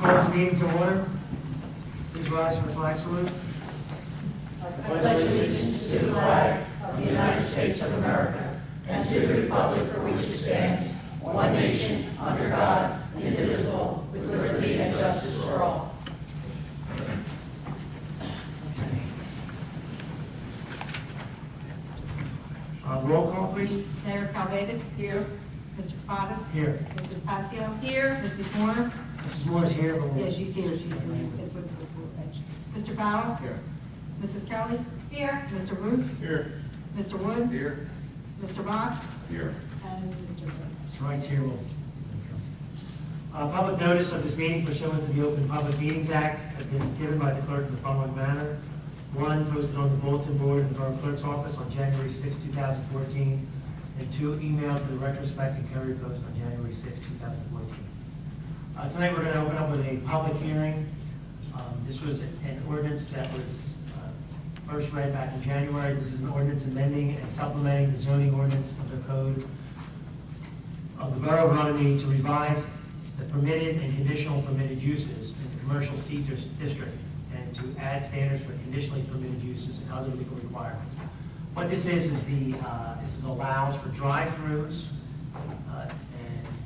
Call this meeting to order. Please rise for the flag salute. I pledge allegiance to the flag of the United States of America and to the republic for which it stands, one nation, under God, indivisible, with liberty and justice for all. Roll call, please. Mayor Calvadas. Here. Mr. Caucus. Here. Mrs. Passio. Here. Mrs. Moore. Mrs. Moore is here, but Yeah, she's here. She's here. Mr. Powell. Here. Mrs. Kelly. Here. Mr. Root. Here. Mr. Wood. Here. Mr. Bach. Here. And Mr. Wood. Mr. Wright's here. Public notice of this meeting pursuant to the Open Public Meetings Act has been given by the clerk in the following manner. One, posted on the bulletin board in the Borough Clerk's office on January 6, 2014, and two, emailed to the retrospect and courier post on January 6, 2014. Tonight we're going to open up with a public hearing. This was an ordinance that was first read back in January. This is an ordinance amending and supplementing the zoning ordinance of the code of the Borough of Runnemede to revise the permitted and conditional permitted uses in the commercial C district and to add standards for conditionally permitted uses and other legal requirements. What this is this allows for drive-throughs and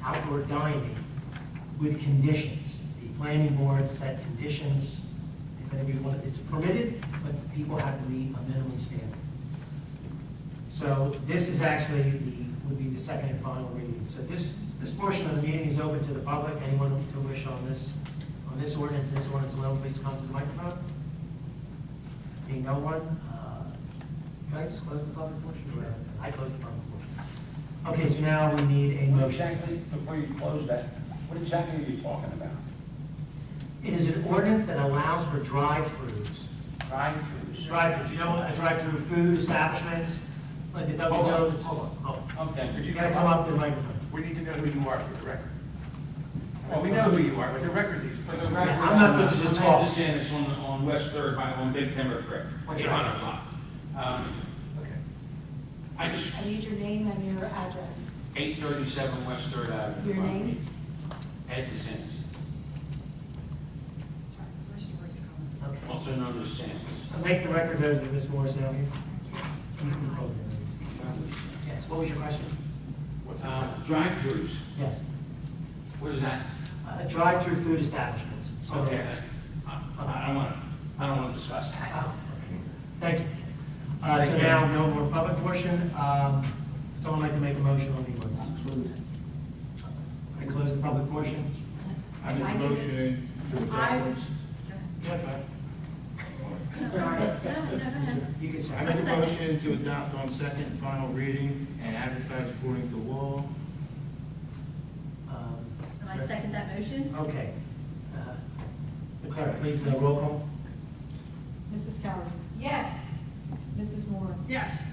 outdoor dining with conditions. The planning board set conditions. If anybody wanted, it's permitted, but people have to meet a minimum standard. So this is actually would be the second and final reading. So this portion of the meeting is open to the public. Anyone to wish on this ordinance and this ordinance alone, please come to the microphone. Seeing no one, can I just close the public portion? I closed the public portion. Okay, so now we need a What motion. exactly, before you close that, what exactly are you talking about? It is an ordinance that allows for drive-throughs. Drive-throughs? Drive-throughs, you know, drive-through food establishments, like the Dunkin' Donuts. Hold on. Okay. You gotta come up to the microphone. We need to know who you are for the record. Well, we know who you are, but the record needs For to the know. record, I'm not supposed to just talk. I'm just saying it's on West Third, on Big Timber Creek. What's your 800 address? block. Okay. I just, I need your name and your address. 837 West Third Avenue. Your name? Ed DeSantis, Okay. also known as Santis. Make the record known that Ms. Moore is now here. You can call her. Yes, what was your question? What's that? Drive-throughs, Yes. what is that? Drive-through food establishments. So Okay, there. I don't want to discuss that. Oh, thank you. So now, no more public portion. Someone like to make a motion on the ordinance? I close the public portion. I make a motion to adopt. Yeah, fine. You can say. I make a motion to adopt on second and final reading and advertise according to law. I second that motion. Okay. The clerk, please, roll call. Mrs. Kelly. Yes. Mrs. Moore. Yes.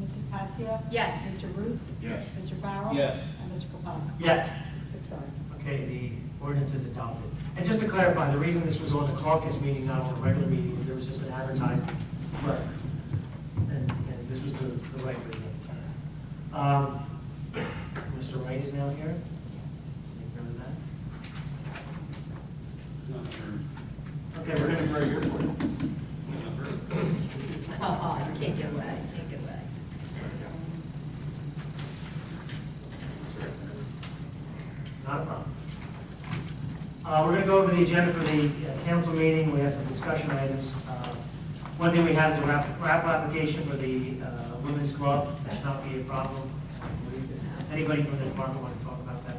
Mrs. Passio. Yes. Mr. Root. Yes. Mr. Powell. Yes. And Mr. Caucus. Yes. 6 ayes. Okay, the ordinance is adopted. And just to clarify, the reason this was on the caucus meeting, not on the regular meeting, is there was just an advertising. Right. And this was the right reading. Mr. Wright is now here. Take care of that. Okay, we're gonna. Oh, you can't get away, can't get away. Not a problem. We're going to go over the agenda for the council meeting. We have some discussion items. One thing we have is a raffle application for the women's club. That should not be a problem. Anybody from the department want to talk about that?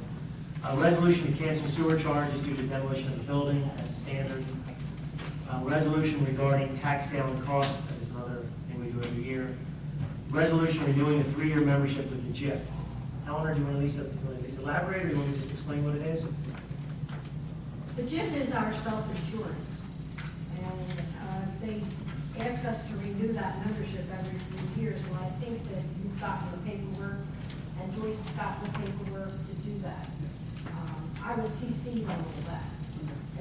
Resolution to cancel sewer charges due to demolition of the building as standard. Resolution regarding tax sale and cost. That is another thing we do every year. Resolution renewing a 3-year membership with the JIF. Eleanor, do you want to at least elaborate, or do you want me to just explain what it is? The JIF is our self-insurance, and they ask us to renew that membership every 3 years, and I think that you've gotten the paperwork, and Joyce has gotten the paperwork to do that. I was CC'd on all that.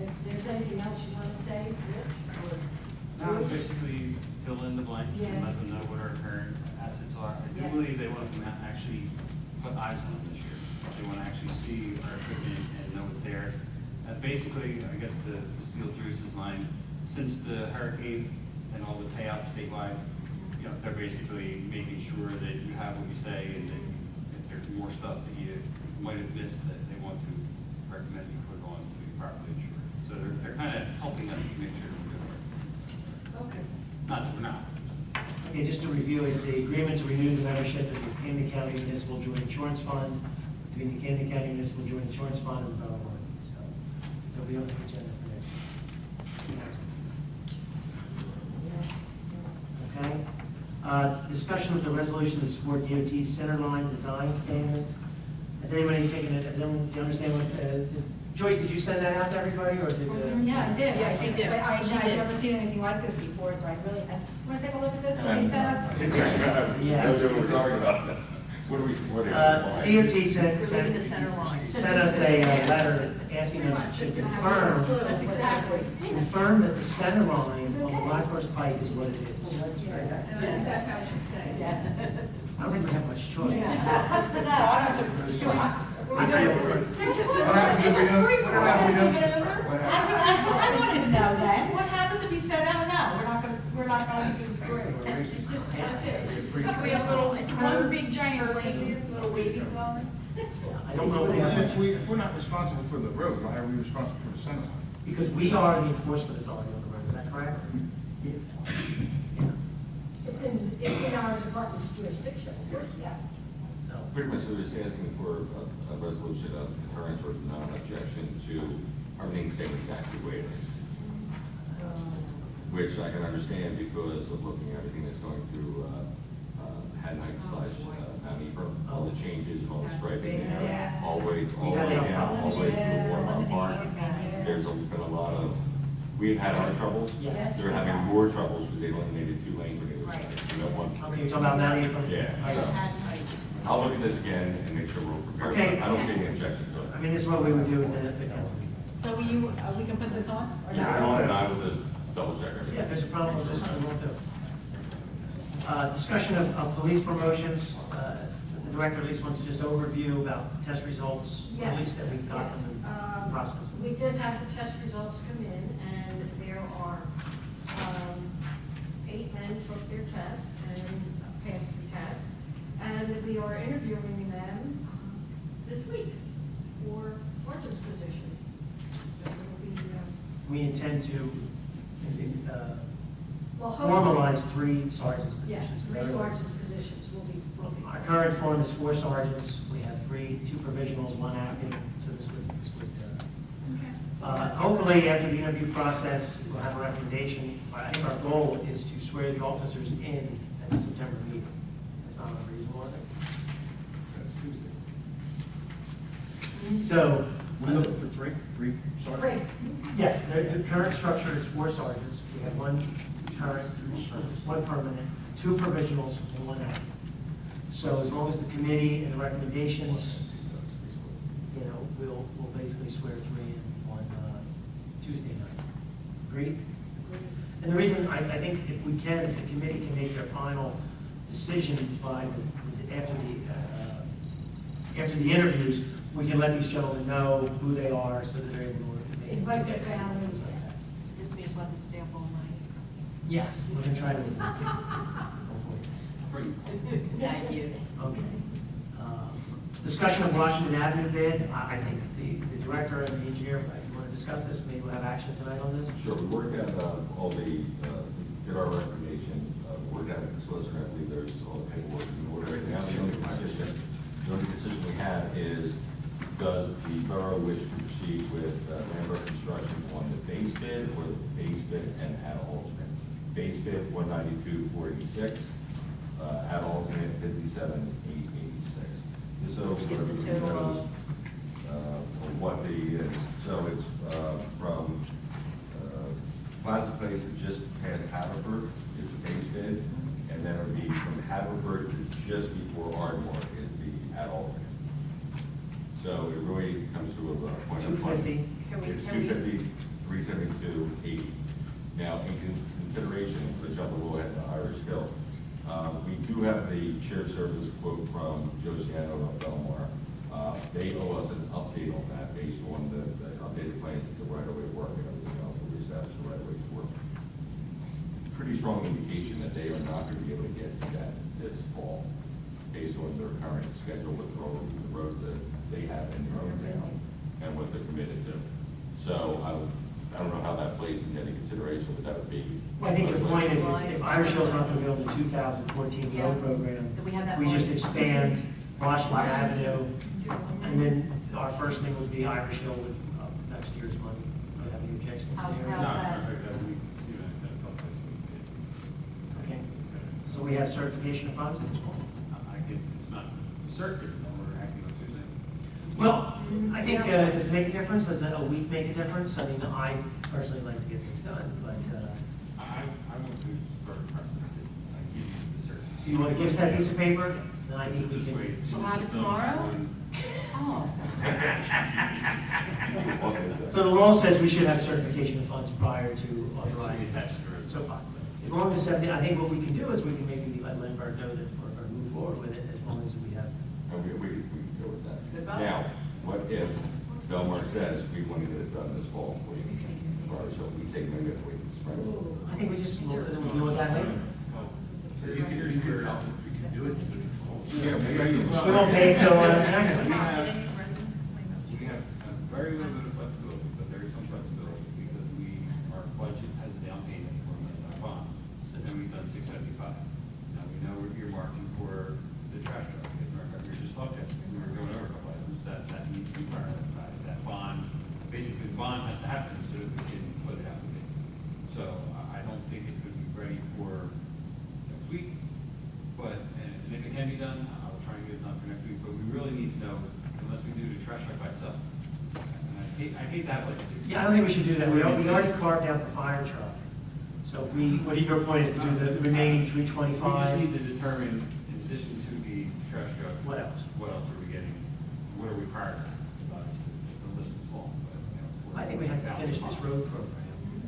If there's anything else you want to say, Rich, or No, Joyce? basically fill in the blanks and Yeah. let them know what our current assets are. I do Yeah. believe they want to come out and actually put eyes on them this year. They want to actually see our equipment and know it's there. Basically, I guess to steal Joyce's line, since the hurricane and all the payouts statewide, you know, they're basically making sure that you have what you say, and that if there's more stuff that you might have missed, that they want to recommend you put on so you're properly insured. So they're kind of helping us to make sure we're doing it. Okay. Not that we're not. Okay, just to review, it's the agreement to renew the membership of the Camden County Municipal Joint Insurance Fund between the Camden County Municipal Joint Insurance Fund and the Borough. So it'll be on the agenda for this. Okay. Discussion of the resolution to support DOT's centerline design standard. Has anybody taken it, do you understand what, Joyce, did you send that out to everybody, or did? Yeah, I did. Yeah, I he think, did. but She I've did. never seen anything like this before, so I want to take a look at this, what he sent us. Yeah. That's what we're talking about. What are we supporting? DOT Removing the center line. sent us a letter asking us to confirm That's exactly. that the center line on the Black Horse Pike is what it is. And I think that's how it should stay. I don't think we have much choice. No, I don't. I tell you what, It's a free for all. That's what I wanted to know then. What happens if you said, oh, no, we're not going to agree? It's just, that's it. It's just, we have a little, it's one big giant wavy, little wavy line. I don't know if we have much, If we're not responsible for the road, why are we responsible for the center line? because we are the enforcement authority on the road, is that correct? Yeah. It's in our department's jurisdiction, of course, yeah. So, Pretty much we're just asking for a resolution of concurrence or non-objection to everything staying exactly the way it is. Which I can understand because of looking at everything that's going through Haddon Heights / Mount Ephraim, all the changes and all the striping there, all the way down, all the way through Warren Park. There's been a lot of, we've had our troubles. Yes. They're having more troubles because they eliminated 2 lanes on either side. You know, one. okay, you're talking about Mount Ephraim? Yeah. I'll look at this again and make sure we're prepared. Okay. I don't see any objection to it. I mean, this is what we would do at the council meeting. So we can put this on? Or You no? can on and I will just double check everything. Yeah, if there's a problem, we'll just, we'll do. Discussion of police promotions. The director at least wants to just overview about test results, at Yes, least that we've got yes. in the process. We did have the test results come in, and there are 8 men took their test and passed the test. And we are interviewing them this week for sergeant's position. So it'll be, We intend to well, hopefully, formalize 3 sergeants' yes, positions. 3 sergeant's positions will be. Our current form is 4 sergeants. We have 3, 2 provisionals, 1 acting, so this would hopefully, after the interview process, we'll have a recommendation. I think our goal is to swear the officers in at the September meeting. That's not unreasonable, I think. So, We're looking for three, sorry? Great. yes, the current structure is 4 sergeants. We have 1 current, 1 permanent, 2 provisionals, and 1 acting. So as long as the committee and the recommendations, you know, we'll basically swear 3 in on Tuesday night. Agreed? And the reason, I think if we can, if the committee can make their final decision by after the interviews, we can let these gentlemen know who they are so that they're able to make. Invite their families. This means what to stay up all night. Yes, we're gonna try to. Hopefully. Thank you. Okay. Discussion of Washington Avenue bid. I think the director and the engineer, you want to discuss this? Maybe we'll have action tonight on this? Sure, we worked out all the, did our recommendation, worked out the solicitor, I believe there's all the paperwork in order. Now, the only decision we have is, does the borough wish to proceed with Lambert Construction on the base bid or the base bid and add alternate? Base bid, $192,486, add alternate, $57,886. Just so Which gives the everybody total knows, what so it's from Plaza Place that just past Haverford is the base bid, and then it would be from Haverford to just before Ardmore is the add alternate. So it really comes to a point of. 250. It's 250, 372, 80. Now, in consideration, to jump a little ahead to Irish Hill, we do have the shared service quote from Josiano of Belmar. They owe us an update on that based on the updated plans, the right-of-way work and everything else, we established the right-of-way work. Pretty strong indication that they are not going to be able to get to that this fall, based on their current schedule with the roads that they have in their own town and what they're committed to. So I don't know how that plays into any consideration, but that would be. Well, I think the point is, if Irish Hill's not going to build the 2014 Yeah. road program, We have that we just one. expand Washington Avenue, and then our first thing would be Irish Hill with next year's money. Do you have any objections How's there? that? No, I heard that we, you know, kind of thought this week. Okay, so we have certification of funds at this point. I get, it's not certain, but we're acting on Tuesday. Well, I think, does it make a difference? Does a week make a difference? I mean, I personally like to get things done, but, I want to start a precedent, I give you the certain. so you want to give us that piece of paper? Then I think we This way can. it's- We'll have it tomorrow? Oh. So the law says we should have certification of funds prior to authorizing. Attached to it. So fine. As long as 70, I think what we can do is we can maybe let Lindbergh know that, or move forward with it, as long as we have. And we can go with that. Good luck. Now, what if Belmar says we want to get it done this fall? What do you think? Or shall we say maybe we have to wait this spring? I think we just, we'll deal with that later. You can do it, you can do it. Yeah, maybe. We won't pay till January. We have a very little bit of flexibility, but there is some flexibility because our budget has a down payment for our bond. And we've done $675. Now, we know we're earmarking for the trash truck. We were just talking, we were going over a couple items that needs to be prioritized. That bond, basically the bond has to happen so that we can put it out to bid. So I don't think it's going to be ready for next week, but, and if it can be done, I'll try and get it done for next week, but we really need to know, unless we do the trash truck by itself. And I hate to have like a 60. Yeah, I don't think we should do that. We already carved out the fire truck. So if we, what your point is to do the remaining We just 325, need to determine, in addition to the trash truck. What else? What else are we getting? What are we prioritizing? The list is long, but, you know. I think we have to finish this road program.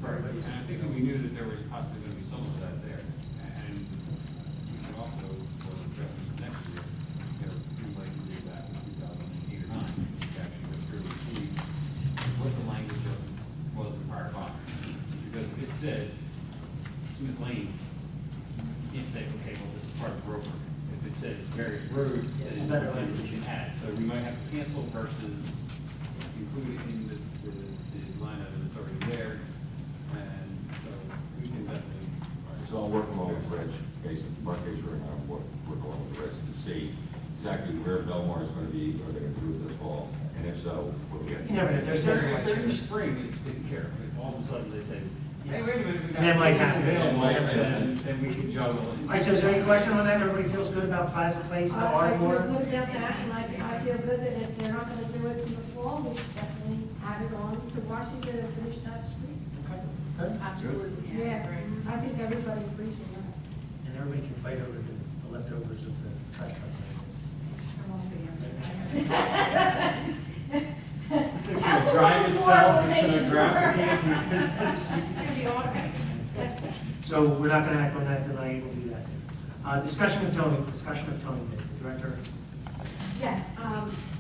Right, and I think that we knew that there was possibly going to be some of that there. And we can also, for reference next year, you know, do like we did that in 2008 or 9, to actually go through and see what the language of was in prior bond. Because if it said Smith Lane, you can't say, okay, well, this is part of Borough. If it said various roads, Yeah, it's then better then we language. can add. So we might have to cancel versus include it in the line item that's already there. And so we can definitely. So I'll work along with Rich, based on Mark H. right now, work along with Rich to see exactly where Belmar is going to be, are they going to do it this fall? And if so, what do we have? You never know. If they're in the spring, it's taken care of. If all of a sudden they say, hey, wait a minute, we got. That might tickets happen. available, Yeah. then we can juggle. All right, so is there any question on that? Everybody feels good about Plaza Place, the I feel Ardmore? good about that, and I feel good that if they're not gonna do it in the fall, we should definitely add it on to Washington and finish that street. Okay, good. Absolutely. Yeah, I think everybody appreciates that. And everybody can fight over the leftovers of the trash truck. It's gonna drive itself, it's gonna drive. So we're not gonna act on that tonight, we'll do that. Discussion of towing bid, Director. Yes,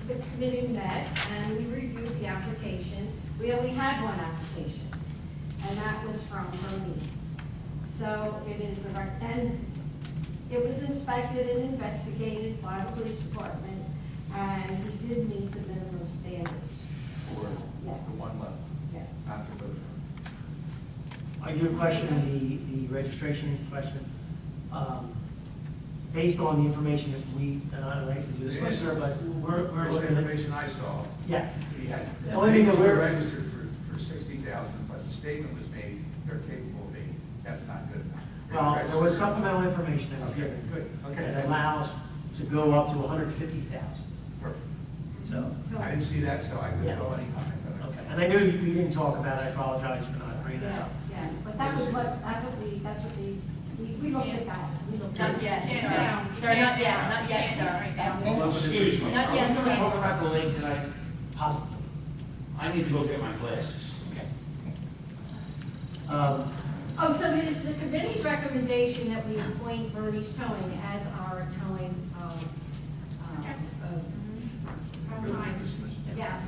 the committee met and we reviewed the application. We only had one application, and that was from Hermes. So it is and it was inspected and investigated by the police department, and he did meet the minimum standards. For Yes. the one level, Yes. not for both. Are you questioning the registration question? Based on the information that we, and I like to do this solicitor, but we're That's looking the at, information I saw. yeah. He had, The only thing that they were we're, registered for 60,000, but the statement was made, they're capable of 80. That's not good enough. They were well, there was registered. supplemental information that was Okay, given. good, okay. That allows to go up to 150,000, Perfect. so. I didn't see that, so I Yeah. couldn't go any comment on it. Okay, and I knew we didn't talk about it, I apologize for not bringing that Yeah, up. yeah, but that's what we looked at that. We looked at Not yet, Yeah. sir. Sir, not yet, not yet, sir. Excuse me, Not yet, I'm gonna sir. talk about the lake tonight. Possibly. I need to go get my glasses. Oh, so it is the committee's recommendation that we appoint Bernie's Towing as our towing, advertise. Yeah.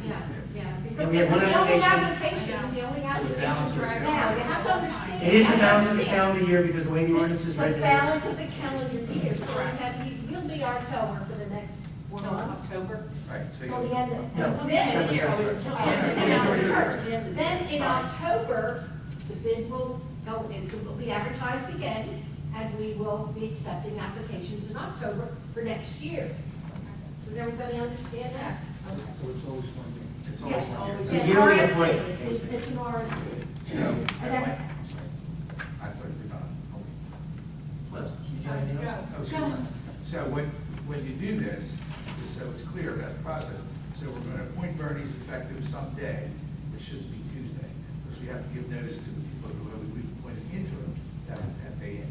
And we have one Because the only application. application is the only application. balance of the Now, you have to understand. It is the I balance of the understand. calendar year because the way the ordinance is This- written The is. balance of the calendar year, so we'll be October for the next 4 months. October. Right, so Till the you, end of, No, until the end of the year. December Until 31st. December 31st. Then in October, the bid will go, it will be advertised again, and we will be accepting applications in October for next year. Does everybody understand that? Okay. so it's always one year. It's Yes, always one year. It's a an yearly RFP. appointment, It's an RFP. So, And then- I'm sorry. I thought you were done. What else? You got anything else? Oh, she's done. So when you do this, just so it's clear about the process, so we're going to appoint Bernie's effective someday, which should be Tuesday, because we have to give notice to the people who we've appointed into it, that they,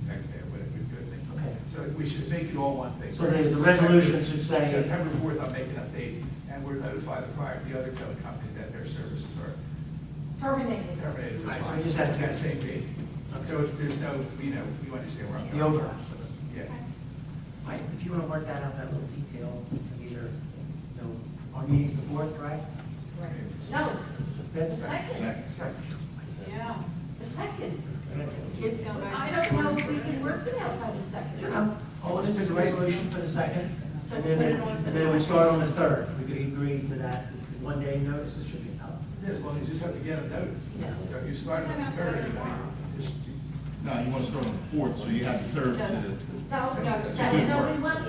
next day, whatever, good thing. Okay. So we should make it all one thing. So the resolution should say. September 4th, I'm making updates, and we're notify the other company that their services are Terminated. terminated. Right, so we just have to- That same date. So there's no, you understand where I'm The going. overlap. Yeah. Mike, if you want to work that out, that little detail, either, our meeting's the 4th, right? No, the That's second, Yeah. the second. Kids come back. I don't know if we can work it out by the second. All this is a resolution for the 2nd, and then we start on the 3rd. We could agree to that, 1 day notice, it should be out. Yeah, as long as you just have to get them notice. Yeah. So if you start on the 3rd, No, you want to start on the 4th, so you have the 3rd to. No, second, no, we want,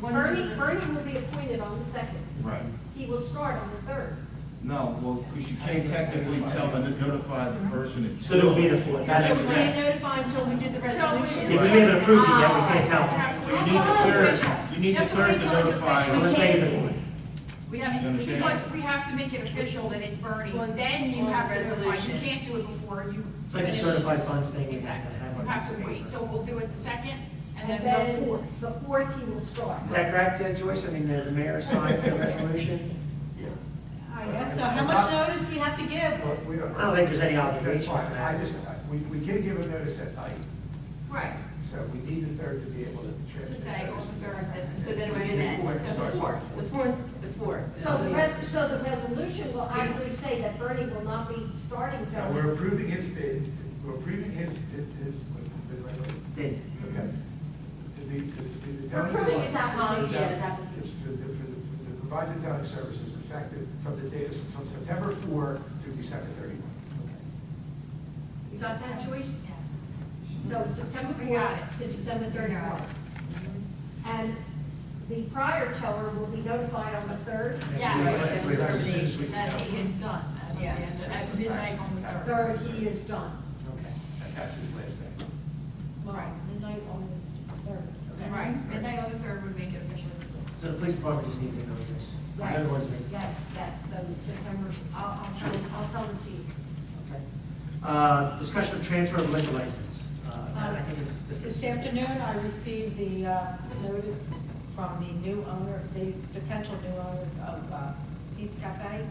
Bernie will be appointed on the second. Right. He will start on the third. No, well, because you can't technically notify the person until. So it'll be the 4th. So That's we can't notify until we do the resolution. If we haven't approved it yet, we can't tell them. So you need the clerk, you need the clerk to notify. So let's make it the 4th. We You have, understand? because we have to make it official that it's Bernie, then you have to notify, you can't do it before you It's like the finish. certified funds thing. Exactly, you have to wait, so we'll do it the second, and And then the then fourth. the fourth he will start. Is that correct, Joyce? I mean, the mayor signs the resolution? I guess so. How much notice do we have to give? Well, we don't. I don't think there's any That's obligation fine. on that. We can give a notice at night, Right. so we need the 3rd to be able to To transmit. say on notice. the third, this is. So then we Before it get starts. the fourth. So the resolution will actually say that Bernie will not be starting Now, till. we're approving his bid, we're approving his bid right away. Bid. Okay. We're approving his application. To provide the town services effective from the date, from September 4 through December 31. You got that, Joyce? Yes. So September We got 4th it. to December We 31. got it. And the prior teller will be notified on the 3rd. Yes. That's as soon as we can That know. he is done, as of the end, at midnight on the third. 3rd, he is done. Okay. And that's his last day. Right. Midnight on the 3rd. Right, midnight on the third would make it officially the fourth. So the police department just needs to know this. Yes. Everyone's been. Yes, so September, I'll tell the chief. Okay. Discussion of transfer of liquor license. I think it's just. This afternoon, I received the notice from the new owner, the potential new owners of Pete's Cafe.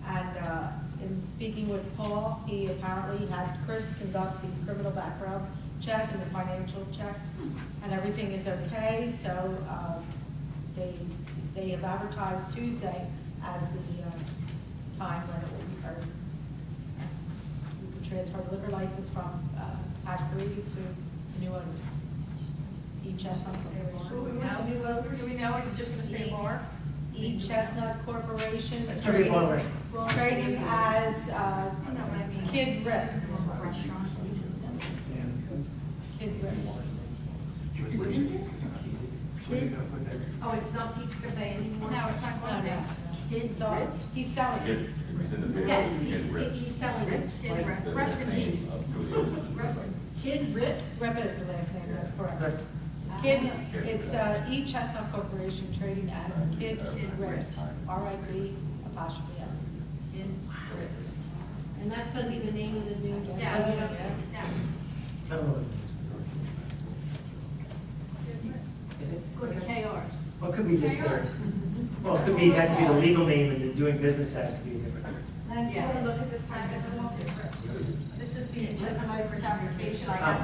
And in speaking with Paul, he apparently had Chris conduct the criminal background check and the financial check, and everything is okay. So they have advertised Tuesday as the time when it will be heard. We can transfer the liquor license from Act 3 to the new owners. Chestnut Do we Corporation. know, do we know, is it just gonna stay bar? Chestnut Corporation. It's gonna be one restaurant. Trading as I know what I mean. Kid Rips. Restaurant. Kid Rips. What is it? So you're gonna put that. Oh, it's not Pete's Cafe anymore? No, it's not going to be. So he's selling it. It's in the bid. Yes, Kid Rips. he's selling it. Kid Rip. The Rest in name peace. of Julie. Rest in Kid Rip? Rip is the last name, that's correct. Good. Kid, it's Chestnut Corporation trading as Kid Rips, R-I-P apostrophe S. Kid Rip. And that's gonna be the name of the new. Yes, Yeah. yes. I don't know. Is it? Good, KRs. Well, it could be this third. Well, it could be, that could be the legal name and the doing business as could be different. And Yeah. look at this packet. This is the Chestnut license application. I got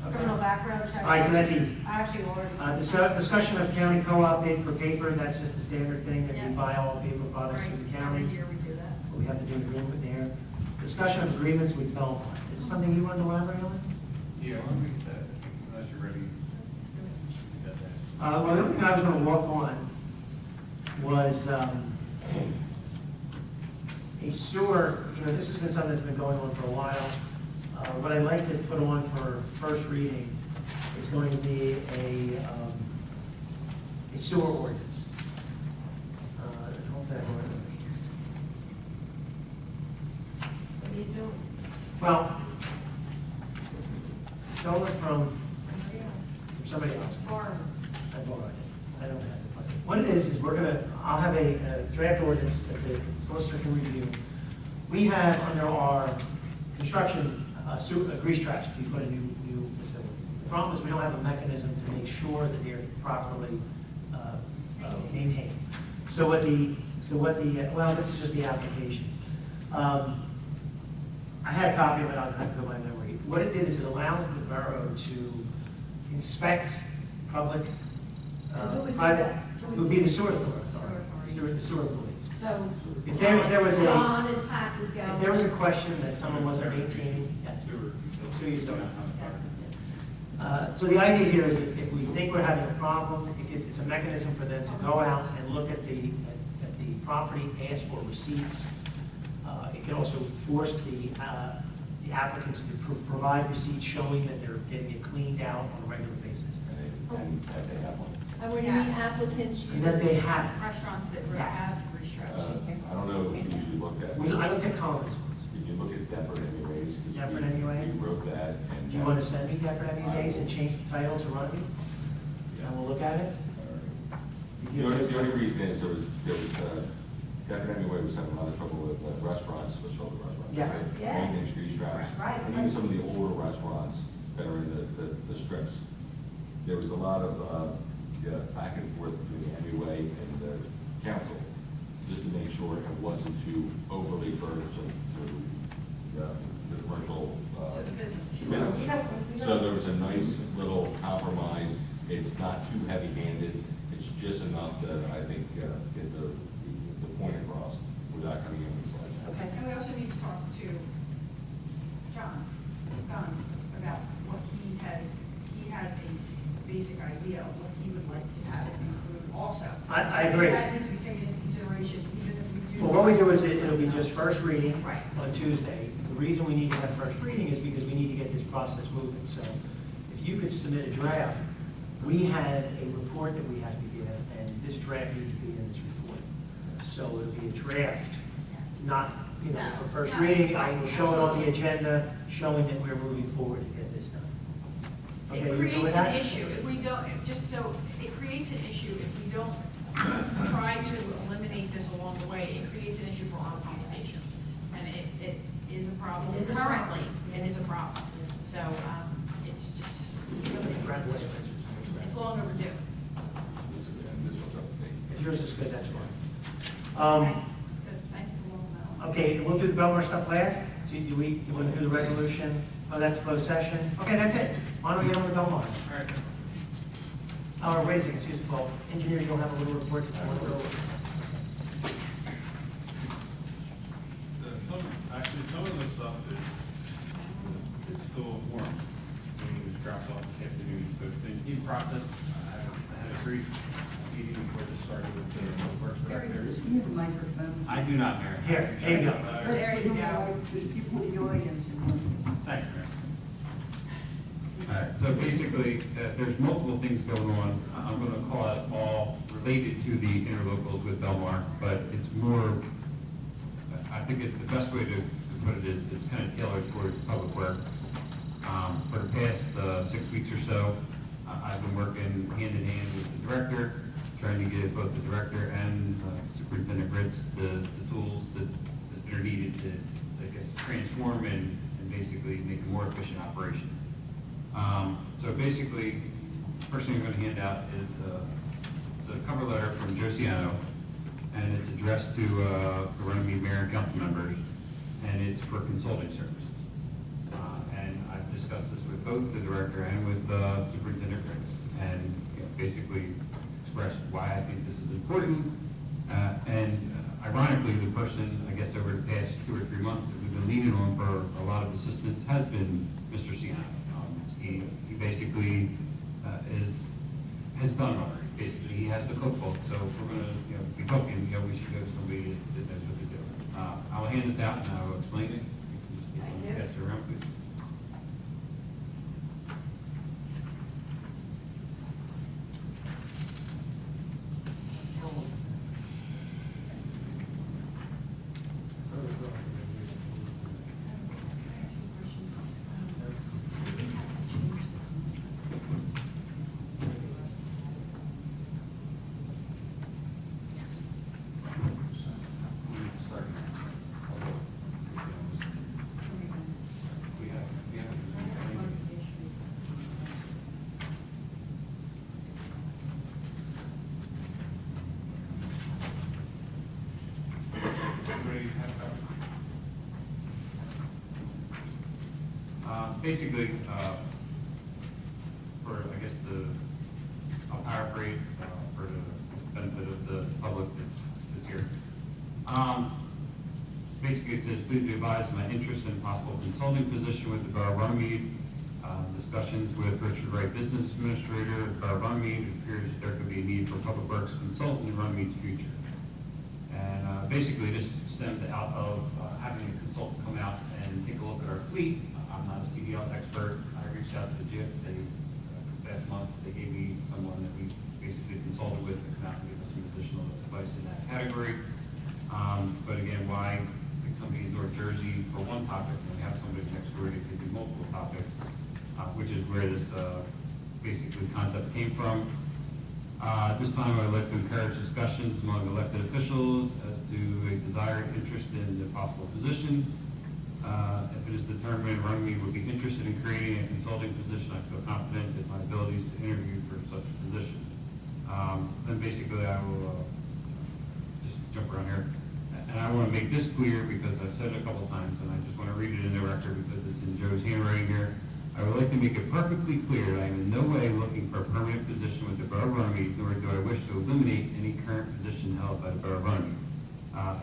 criminal background check. All right, so that's easy. I actually already. Discussion of county co-op bid for paper, that's just the standard thing, that we Yeah. buy all paper products from the county. Every year we do that. So we have to do an agreement there. Discussion of agreements with Belmont. Is this something you want to elaborate on? Yeah. Unless you're ready. Get that. Well, the other thing I was going to walk on was a sewer, this has been something that's been going on for a while. What I'd like to put on for first reading is going to be a sewer ordinance. I hope that one. What are you doing? Well, stole it from somebody else. I borrowed it. I don't have it. What it is I'll have a draft ordinance that the solicitor can review. We have under our construction, grease traps, we put in new facilities. The problem is we don't have a mechanism to make sure that they're properly maintained. Well, this is just the application. I had a copy of it, I'll have to go by memory. What it did is it allows the borough to inspect public, And who would do private, that? it would be the sewer authority. Sewer Sewer police. So. If there was Ron and Pat would go. if there was a question that someone wasn't maintaining, yes. Sewer utility. So the idea here is if we think we're having a problem, it's a mechanism for them to go out and look at the property, ask for receipts. It can also force the applicants to provide receipts showing that they're getting it cleaned out on a regular basis. And that they have one. And when you meet Yes. applicants, And that they have. Restaurants that Yes. have grease traps. I don't know if you usually look at. I looked at Collins ones. If you look at Deptford anyways. 'Cause Deptford we- anyway? We wrote that and. Do you want to send me Deptford MUAs and change the title to Runnemede? And we'll look at it? The only reason is there was Deptford anyway was having a lot of trouble with restaurants, with shoulder restaurants. Yes. right? Yeah. Maintenance, grease traps. Right. And even some of the older restaurants that are in the strips. There was a lot of, back and forth between the MUA and the council, just to make sure it wasn't too overly burdensome to the commercial, To the business. business. So there was a nice little compromise. It's not too heavy-handed. It's just enough to, I think, get the point across without coming in with slides. Okay. And we also need to talk to John about what he has a basic idea of what he would like to have it include also. I agree. That needs to be taken into consideration, even if we do. Well, what we do is it'll be just first reading Right. on Tuesday. The reason we need to have first reading is because we need to get this process moving. So if you could submit a draft, we have a report that we have to give, and this draft needs to be in this report. So it'll be a draft, Yes. not, No, for first no, reading. I right, will show it on the absolutely. agenda, showing that we're moving forward to get this done. Okay, It you good with creates an that? issue if we don't, it creates an issue if we don't try to eliminate this along the way. It creates an issue for our pump stations. And it is a problem It is a currently. problem. It is a problem. So, it's just, Brad, what's- it's long overdue. And this one's up to date. If yours is good, that's fine. Okay, good. Thank you for letting me know. Okay, we'll do the Belmar stuff last. See, do you want to do the resolution? Oh, that's closed session. Okay, that's it. Why don't we get on to Belmar? All right. Oh, wait a second, excuse me, Paul. Engineer, you'll have a little report that you want to go over. Some of the stuff is still warm. It was dropped off this afternoon, so it's been in process. I had a brief meeting before this started with the works director. You have a microphone. I do not, Mayor. Here, there you go. There you go. There's people in the audience. Thanks, Mayor. All right, so basically, there's multiple things going on. I'm going to call it all related to the interlocals with Belmar, but it's more, I think it's the best way to put it is it's kind of tailored towards public works. For the past 6 weeks or so, I've been working hand in hand with the director, trying to give both the director and Superintendent Ritz the tools that are needed to, I guess, transform and basically make a more efficient operation. So basically, first thing I'm going to hand out is it's a cover letter from Josiano, and it's addressed to the Runnemede mayor and council members, and it's for consulting services. And I've discussed this with both the director and with Superintendent Ricks, and basically expressed why I think this is important. Ironically, the person, I guess, over the past 2 or 3 months that we've been leaning on for a lot of assistance has been Mr. Sienna. He basically has done already. Basically, he has the cookbook, so if we're going to be cooking, we should go to somebody that knows what to do. I will hand this out and I will explain it. Thank you. Pass it around, please. Basically, for, I guess, I'll paraphrase for the benefit of the public that's here. Basically, it says, please be advised of my interest in possible consulting position with the Borough of Runnemede. Discussions with Richard Wright, Business Administrator, Borough of Runnemede. It appears that there could be a need for public works consultant in Runnemede's future. And basically, this stemmed out of having a consultant come out and take a look at our fleet. I'm not a CDL expert. I reached out to JIF. Last month, they gave me someone that we basically consulted with to come out and give us some additional advice in that category. But again, why pick somebody in North Jersey for one topic when we have somebody next door that could do multiple topics, which is where this basically concept came from. This time, I would like to encourage discussions among elected officials as to a desired interest in the possible position. If it is determined Runnemede would be interested in creating a consulting position, I feel confident in my abilities to interview for such a position. Then basically I will just jump around here. And I want to make this clear because I've said it a couple times and I just want to read it in the record because it's in Joe's handwriting here. I would like to make it perfectly clear that I am in no way looking for a permanent position with the Borough of Runnemede, nor do I wish to eliminate any current position held by the Borough of Runnemede.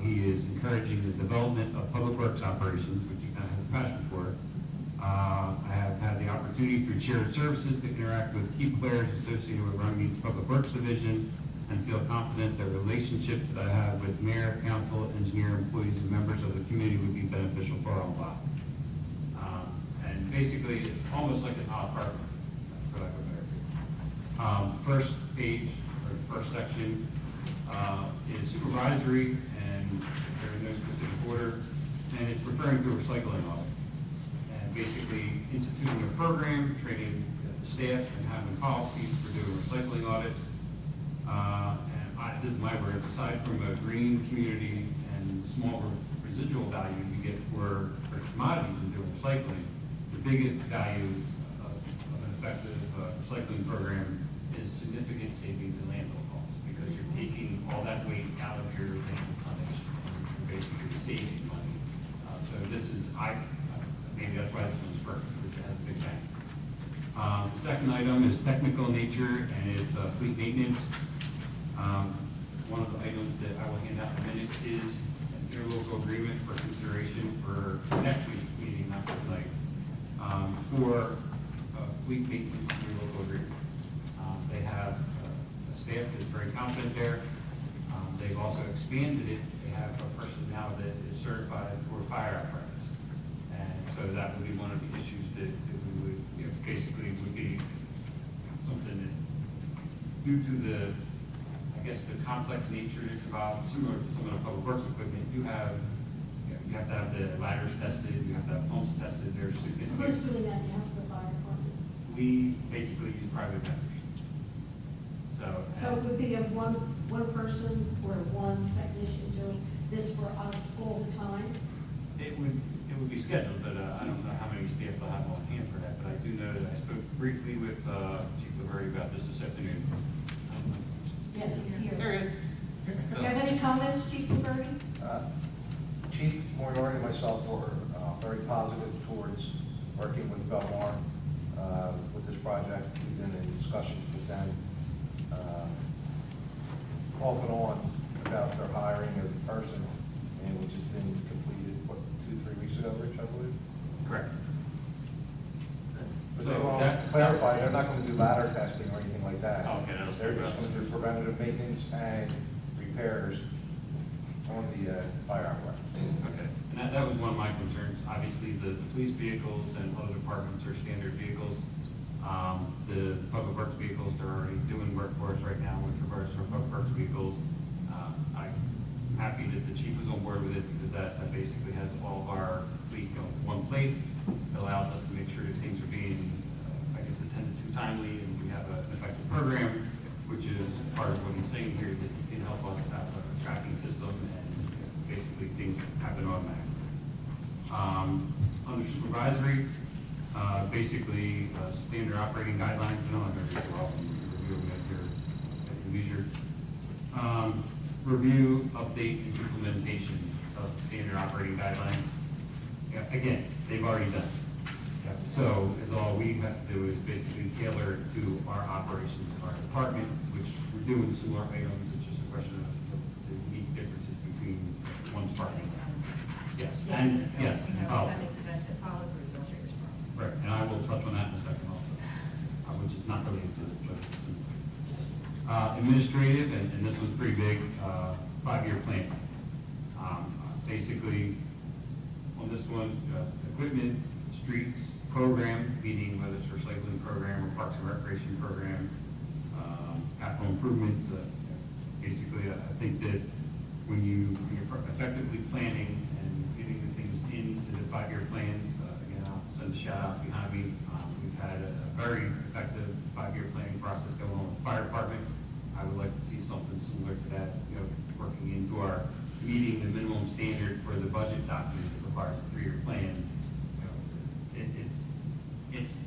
He is encouraging the development of public works operations, which he kind of has a passion for. I have had the opportunity through shared services to interact with key players associated with Runnemede's Public Works Division and feel confident that relationships that I have with mayor, council, engineer, employees, and members of the community would be beneficial for all involved. And basically, it's almost like an à la carte, for lack of a better. First page, or first section, is supervisory, and there are no specific order, and it's referring to a recycling audit. And basically instituting a program, training the staff, and having policies for doing recycling audits. This is my word, aside from a green community and small residual value you get for commodities and doing recycling, the biggest value of an effective recycling program is significant savings in landfill costs, because you're taking all that weight out of your landfill tonnage and you're basically saving money. So this is, maybe that's why this one's perfect, because it has a big bang. The second item is technical nature, and it's fleet maintenance. One of the items that I will hand out in a minute is an interlocal agreement for consideration for next week's meeting, not for tonight, for fleet maintenance interlocal agreement. They have a staff that's very competent there. They've also expanded it. They have a person now that is certified for fire apparatus. And so that would be one of the issues that we would, basically would be something that, due to the, I guess, the complex nature is involved, similar to some of the public works equipment, you have to have the ladders tested, you have to have pumps tested, there's significant. Who's doing that now for the fire department? We basically use private vendors. So it would be of one person or one technician doing this for us all the time? it would be scheduled, but I don't know how many staff they'll have on hand for that, but I do know that I spoke briefly with Chief Laverty about this afternoon. Yes, he's here. There he is. Do you have any comments, Chief Laverty? Chief Moriarty and myself were very positive towards working with Belmar with this project. We've been in discussions with them off and on about their hiring of the person, and which has been completed, what, 2-3 weeks ago, Rich, I believe? Correct. But So they want that- to clarify, they're not going to do ladder testing or anything like that. Okay, that's- They're just going to do preventative maintenance and repairs on the fire apparatus. Okay, and that was one of my concerns. Obviously, the police vehicles and other departments are standard vehicles. The public works vehicles, they're already doing work for us right now with regards to our public works vehicles. I'm happy that the chief was on board with it, because that basically has all of our fleet going to one place. It allows us to make sure that things are being, attended to timely, and we have an effective program, which is part of what he's saying here, that he can help us have a tracking system, and basically things happen automatically. Under supervisory, basically, standard operating guidelines, I'm going to review them at your leisure. Review, update, and implementation of standard operating guidelines. Yeah, again, they've already done it. Yeah, so is all we have to do is basically tailor it to our operations of our department, which we're doing similar items. It's just a question of the unique differences between one department. Yes, and yes, Appendix events and follow-throughs are your problem. right, and I will touch on that in a second also, which is not related to this, but it's administrative, and this one's pretty big, 5-year plan. Basically, on this one, equipment, streets, program, meaning whether it's recycling program or parks and recreation program, capital improvements. Basically, I think that when you're effectively planning and getting the things into the 5-year plans, again, I'll send a shout out behind me. We've had a very effective 5-year planning process going on with the fire department. I would like to see something similar to that, working into our meeting the minimum standard for the budget document that requires a 3-year plan.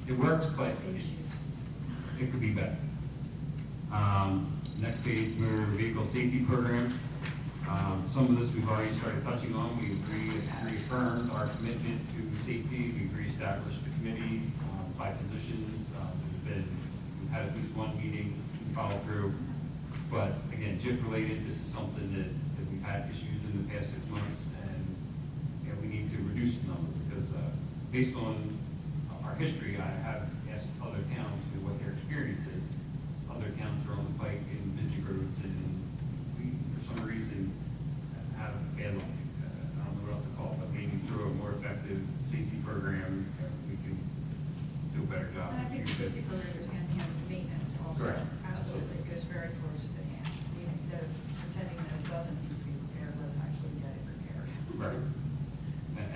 It works, but it could be better. Next page, motor vehicle safety program. Some of this we've already started touching on. We reaffirmed our commitment to safety. We've reestablished the committee by positions. We've had at least one meeting, follow through. But again, JIF related, this is something that we've had issues in the past 6 months, and we need to reduce the number, because based on our history, I have asked other towns what their experience is. Other towns are on the pike in busy roads, and we, for some reason, have bad luck. I don't know what else to call it, but maybe through a more effective safety program, we can do a better job. And I think the safety program goes hand in hand with the maintenance also. Correct. Absolutely, it goes very close to hand. I mean, instead of pretending that it doesn't need to be repaired, let's actually get it repaired. Right.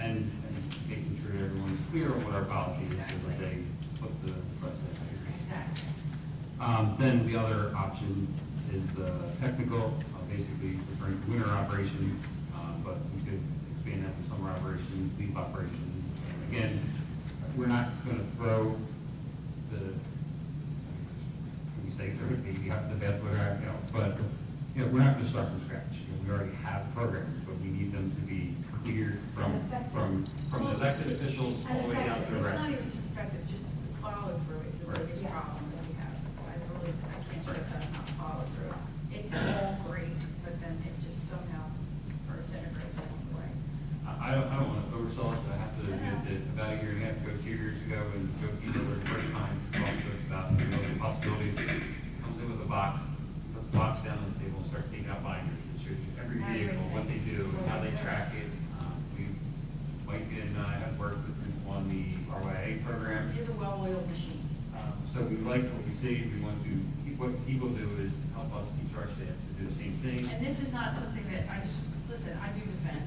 And making sure everyone's clear on what our policy is, so that they put the precedent. Exactly. Then the other option is technical, basically referring to winter operations, but we could expand that to summer operations, leaf operations. And again, we're not going to throw we say throw the baby out the bathwater, but we're not going to start from scratch. We already have programs, but we need them to be cleared from the elected officials all the way down to the It's rest. not even just effective, just follow through is the biggest problem that we have. I can't stress out how to follow through. It's all great, but then it just somehow disintegrates along the way. I don't want to oversell it, but I have to admit that about a year and a half ago, 2 years ago, when Joe Keeler for the first time talked to us about the possibilities, he comes in with a box, puts the box down on the table, and starts taking out binders. It shows you every vehicle, what they do, and how they track it. Mike and I have worked with him on the RYA program. It's a well-oiled machine. So we like what we see. We want to, what he will do is help us teach our staff to do the same thing. And this is not something that listen, I do defend.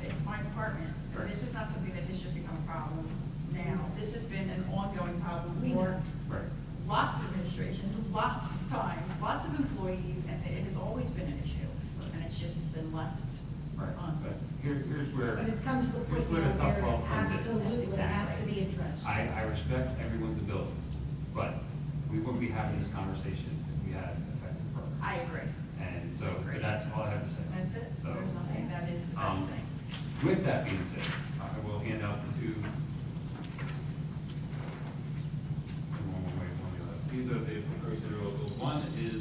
It's my department. Right. This is not something that has just become a problem now. This has been an ongoing problem for Right. lots of administrations, lots of times, lots of employees, and it has always been an issue. And it's just been left Right. on. But here's where. But it's come to the here's point where now the tough where love comes in. absolutely it has to be addressed. I respect everyone's abilities, but we wouldn't be having this conversation if we had an effective program. I agree. And so that's all I have to say. That's it. So, There's nothing, that is the best thing. with that being said, I will hand out the 2 One is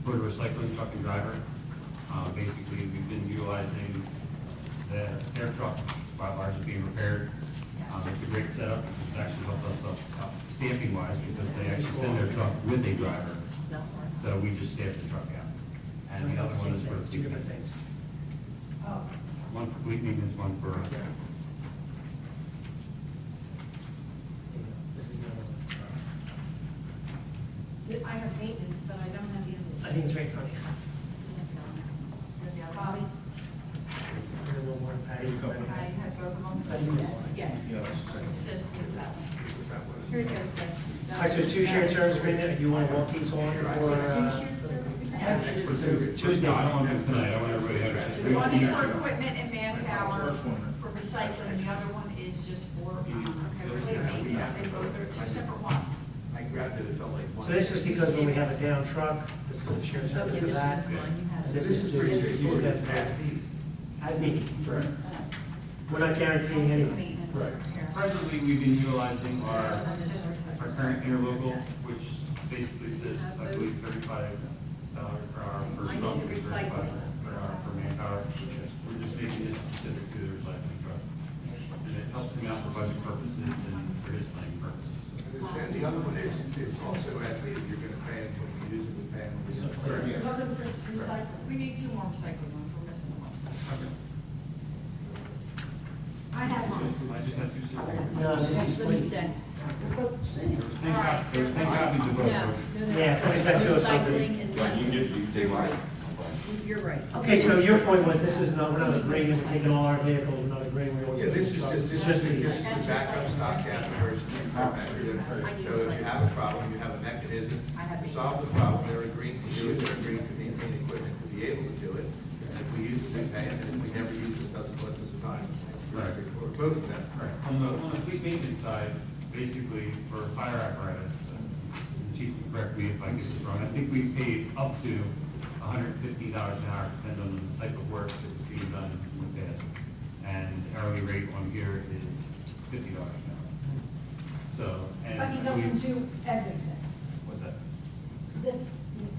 for the recycling truck and driver. Basically, we've been utilizing the air truck while ours is being repaired. It's a great setup. It's actually helped us up staffing wise because they actually send their truck with a driver. So we just staff the truck out. And the other one is for It's two different things. Oh, one for fleet maintenance, one for, This is the other one. I have maintenance, but I don't have the I other. think it's right in front of you. Bobby? We're a little more Patty's. I had both of them. That's the one. Yes. Yeah, that's the second. It's just, it's that one. Here it goes, Sis. All right, so two shared service agreement, do you want to walk these on for, Tuesday? no, I don't want to do this tonight. I want everybody to have One is for it. equipment and manpower for recycling, the other one is just for, fleet maintenance. They both are two separate ones. I grabbed it, it felt like one. So this is because when we have a down truck, this is the shared service for that. And this is to use that as needed. We're not guaranteeing anything. Right. Presently, we've been utilizing our current interlocal, which basically says, I believe, $35 per hour for I need truck, to and $35 recycle. per hour for manpower. We're just making this specific to the recycling truck. And it helps him out for budget purposes and for his planning purposes. And the other one is also as needed, you're gonna pay it when you use it with families. We're looking for recycling. We need two more recycling ones, we're missing one. I have one. I just have two separate. No, this is fleet. There's 10 copies of both. Yeah, somebody's got two or something. You're right. You're right. Okay, so your point was, this is not, we're not agreeing, we're taking all our vehicles, we're not agreeing. we're Yeah, this is trucks. just, It's just these. this is a backup stopgap emergency measure. So if you have a problem, you have a mechanism to solve the problem, they're agreeing to do it, they're agreeing to maintain equipment to be able to do it. And if we use it, we pay it, and if we never use it, it doesn't cost us a dime. Right. For both of them. Right. On the fleet maintenance side, basically for fire apparatus, the chief can correct me if I get this wrong, I think we paid up to $150 an hour, depending on the type of work that was being done with that. And the hourly rate on here is $50 an hour. So, and. But he doesn't do everything. What's that? This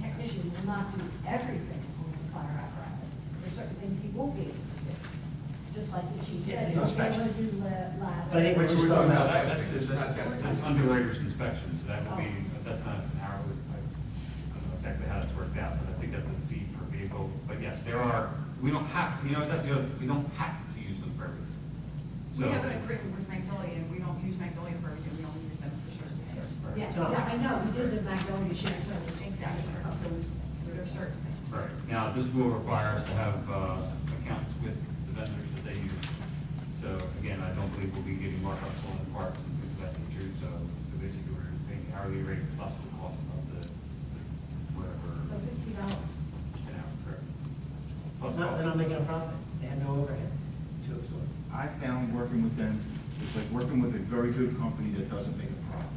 technician will not do everything on the fire apparatus. There's certain things he won't be able to do. Just like the chief Yeah, said, the he'll be able inspection. to do lab. But I think we're just We're talking talking about, about testing, this is not testing. That's underwriter's inspection, so that would be, that's not an hourly, I don't know exactly how that's worked out, but I think that's a fee per vehicle. But yes, there are, we don't have, that's the other, we don't have to use them for everything. We have an agreement with Magnolia, and we don't use Magnolia for everything, we only use them for certain things. Yeah, yeah, I know, we did the Magnolia shared service. Exactly, so there are certain things. Right. Now, this will require us to have accounts with the vendors that they use. So again, I don't believe we'll be getting markups on the parts and things of that nature. So basically, we're paying hourly rate plus the cost of the whatever. So $50. An hour, correct. Plus they're not cost. making a profit, they have no overhead to absorb. I found working with them, it's like working with a very good company that doesn't make a profit.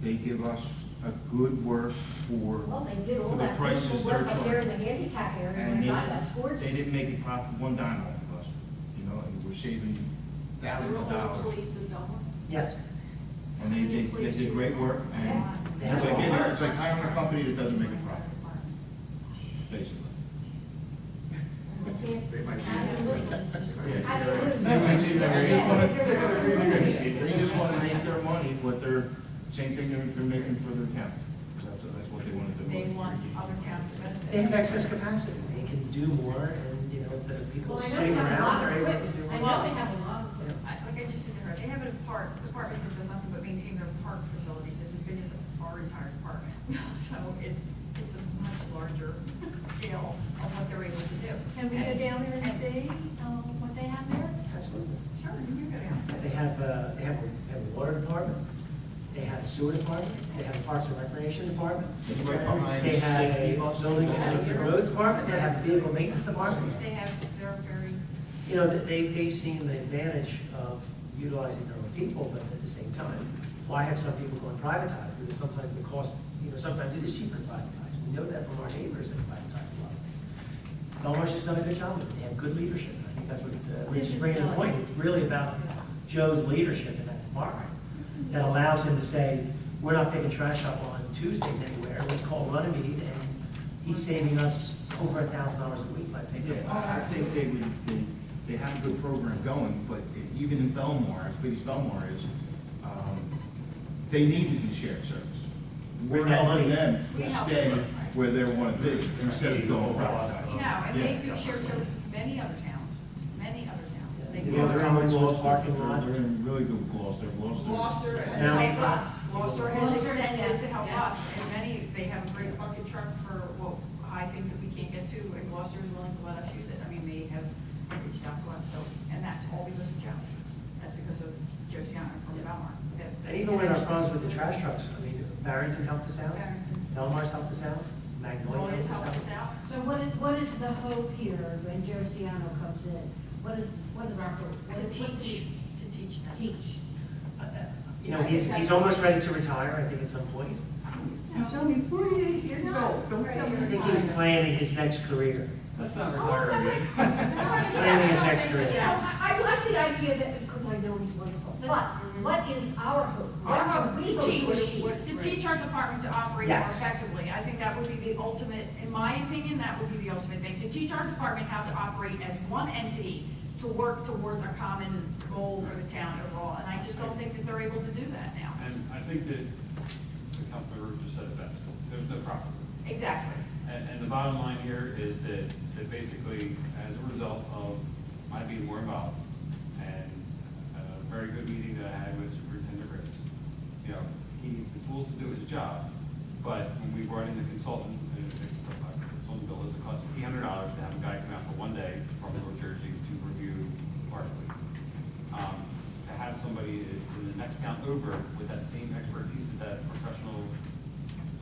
They give us a good work Well, they did all for the that prices beautiful they're work up there in charging. the handicap area, And and that's gorgeous. they didn't make a profit one dime off of us, and we're saving thousands of dollars. Employees of Belmont. Yes. And they did great work, and Yeah. it's like hiring a company that doesn't make a profit, basically. We can't- They might be- Absolutely. Yeah. Absolutely. They just want to make their money, what they're, same thing they're making for their town. That's what they want to do. They want other towns to benefit. They have excess capacity, they can do more, and, instead of people Well, I know sitting they have a around, lot they're of able to equipment. do I more. know they have a lot of equipment. Like I just said to her, they have a department that does nothing but maintain their park facilities, it's as big as our entire department. So it's a much larger scale of what they're able to do. Can we go down there and see what they have there? Absolutely. Sure, you can go down. They have a water department, they have a sewer department, they have a parks and recreation department. It's right behind They have safety a bus. building and roads department, they have a vehicle maintenance department. They're very, They've seen the advantage of utilizing their own people, but at the same time, why have some people going privatized? Because sometimes the cost, sometimes it is cheaper to privatize. We know that from our neighbors that privatize a lot of things. Belmar's just done a good job with it. They have good leadership. I think that's what Rich is bringing to the point. It's really about Joe's leadership in that department that allows him to say, we're not picking trash up on Tuesdays anywhere, let's call Runnemede, and he's saving us over $1,000 a week by picking Yeah, up. I think they have a good program going, but even in Belmar, as big as Belmar is, they need to do shared service. We're helping them We help stay them. where they want to be instead of going private. No, and they Yeah. do shared service with many other towns, many other towns. They Yeah, they're go- in the parking lot. They're in really good Gloucester. Gloucester has Now- helped us, Gloucester has Gloucester, extended to help yeah. us, and many, they have a great bucket truck for, well, high things that we can't get to, and Gloucester is willing to let us use it. I mean, they have reached out to us, so, and that's all because of Joe. That's because of Josiana from Belmar. And even with our problems with the trash trucks, I mean, Barrington helped us out, Barrington. Belmar's helped us out, Magnolia Lawyers helped helped us us out. out. So what is the hope here when Josiano comes in? What is our hope? To What do teach, we to teach them. Teach. You know, he's almost ready to retire, I think, at some point. He's only 48 years old. Don't tell I me. think he's planning his next career. That's not retirement yet. He's planning his next career. I like the idea that, because I know he's wonderful, but what is our hope? Our What hope can to we go teach, achieve? to teach our department to operate more Yes. effectively. I think that would be the ultimate, in my opinion, that would be the ultimate thing. To teach our department how to operate as one entity to work towards a common goal for the town overall. And I just don't think that they're able to do that now. And I think that the Councilman just said it best, there's no profit. Exactly. And the bottom line here is that basically, as a result of my being more involved, and a very good meeting that I had with Superintendent Ritz, you know, he needs the tools to do his job, but when we brought in the consultant bill, it costs $800 to have a guy come out for one day from North Jersey to review our fleet. To have somebody that's in the next town over with that same expertise that professional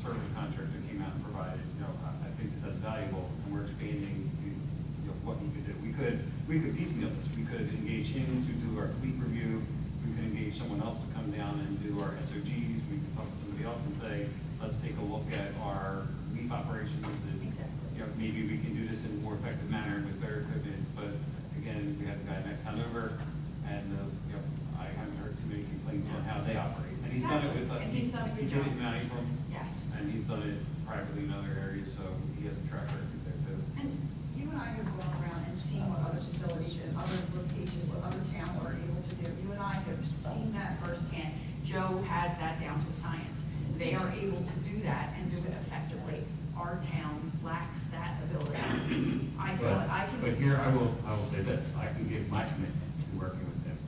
service contractor came out and provided, you know, I think that that's valuable, and we're expanding, you know, what he could do. We could piecemeal this. We could engage him to do our fleet review. We could engage someone else to come down and do our SOGs. We could talk to somebody else and say, let's take a look at our leaf operations and, Exactly. you know, maybe we can do this in a more effective manner with better equipment. But again, we have the guy next town over, and, you know, I haven't heard too many complaints on how they operate. And he's done it with, And he's done a good he did it job. in Maui from, Yes. and he's done it privately in other areas, so he has a track record there too. And you and I have gone around and seen what other facilities and other locations, what other towns are able to do. You and I have seen that firsthand. Joe has that down to a science. They are able to do that and do it effectively. Our town lacks that ability. But here, I will say this, I can give my commitment to working with him.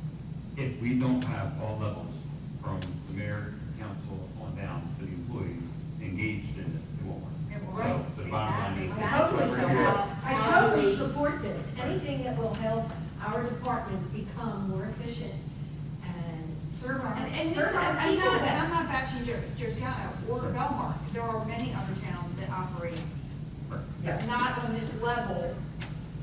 If we don't have all levels, from the mayor, council, on down to the employees, engaged in this, it won't work. So, the bottom line is. I totally support this. Anything that will help our department become more efficient and serve our, And serve our I'm people not, and better. I'm not bashing Josiana or Belmar. There are many other towns that operate Yeah. not on this level,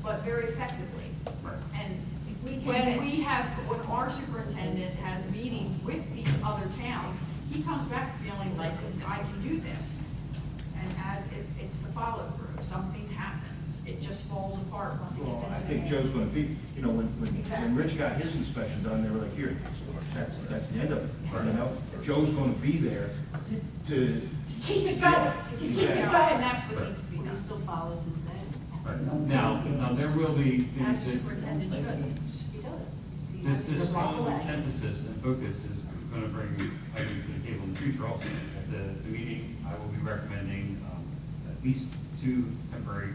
but very effectively. Right. And If we when our superintendent has meetings with these other towns, he comes back feeling like, I can do this. And as it's the follow through, something happens, it just falls apart once it Well, gets I into the think hand. Joe's gonna be, you know, when Exactly. Rich got his inspection done, they were like, here, that's the end of it, you know? Joe's gonna be there to, Keep it going. To keep Yeah. it going, and that's what needs to be done. He still follows his name. Right. Now, there will be As things a that, superintendent should. He does. this whole emphasis and focus is going to bring items to the table in the future also. At the meeting, I will be recommending at least 2 temporary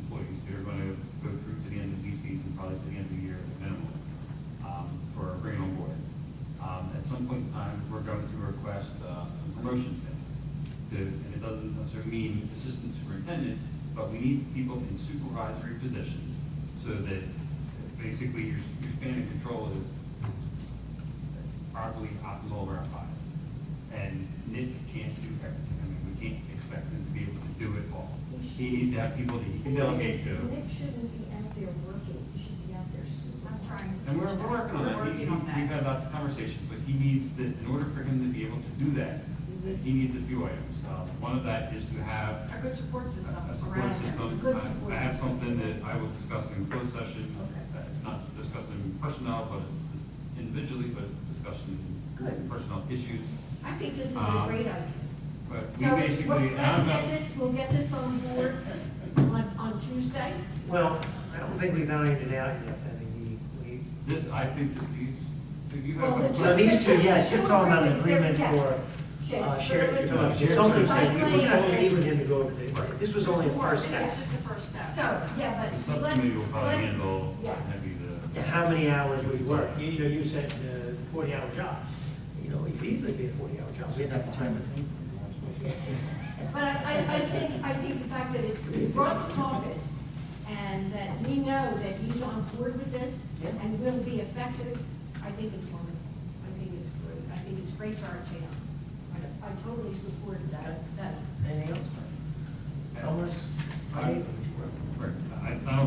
employees that are going to go through to the end of the season, probably to the end of the year at minimum, for bringing on board. At some point in time, we're going to request some promotions and it doesn't necessarily mean assistant superintendent, but we need people in supervisory positions so that basically your span of control is probably optimal around 5. And Nick can't do everything. I mean, we can't expect him to be able to do it all. He needs to have people that he can delegate to. Nick shouldn't be out there working, he should be out there I'm trying to. And we're working on that. We're working on We've that. had lots of conversations, but he needs to, in order for him to be able to do that, he needs a few items. One of that is to have A good support system a support around him. system. Good support I have system. something that I will discuss in closed session. Okay. It's not discussing personnel, but it's individually, but it's discussing Good. personnel issues. I think this is a Um, great idea. But we So, basically, let's get this, we'll get this on board on Tuesday. Well, I don't think we've ironed it out yet. I mean, this, I think that these, if you Well, have. the well, these two, yes, two you're talking about an agreements, agreement yeah. for, Shared shared, services. somebody said, we were going to Recycling. meet with him to go over the, this was only the first This step. is just the first step. So, yeah, The but. subcommittee will probably handle Yeah. maybe the. Yeah, how many hours would you work? You know, you said it's a 40-hour job. You know, it could easily be a 40-hour job. So you have to time it. But I think the fact that it's brought to Caucus and that we know that he's on board with this Yeah. and will be effective, I think it's wonderful. I think it's great. I think it's great for our town. I totally support that. Anything else? Ellis? I don't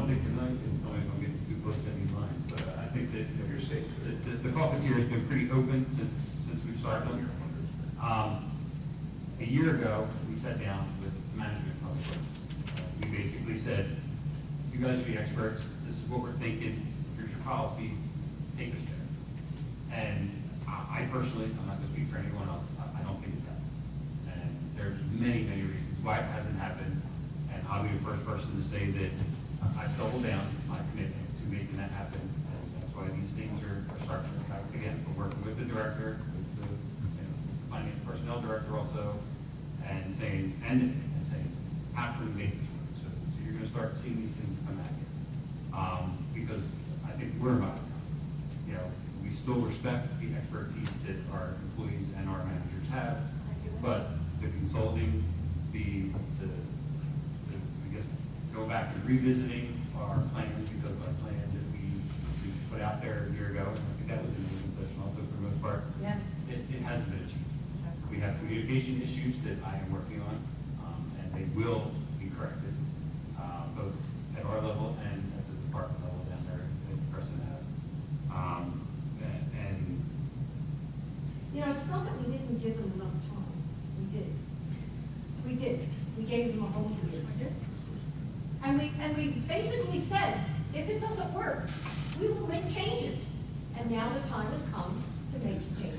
think you're not, going to get too close to any lines, but I think that You're safe. the caucus here has been pretty open since we've started. A year ago, we sat down with management of Public Works. We basically said, you guys are the experts, this is what we're thinking, here's your policy, take us there. And I personally, I'm not going to speak for anyone else, I don't think it's happened. And there's many, many reasons why it hasn't happened. And I'll be the first person to say that I've doubled down my commitment to making that happen. And that's why these things are starting to come back again. We're working with the director, with the finance personnel director also, and saying, how can we make this work? So you're going to start seeing these things come at you. Because I think we're about it. You know, we still respect the expertise that our employees and our managers have, but the consulting, I guess, go back and revisiting our plans, because our plan that we put out there a year ago, and I think that was in the open session also for the most part, Yes. it hasn't been achieved. We have communication issues that I am working on, and they will be corrected, both at our level and at the department level down there at Crescent Ave. And You know, it's not that we didn't give them enough time. We did. We did. We gave them a whole year. And we basically said, if it doesn't work, we will make changes. And now the time has come to make the changes.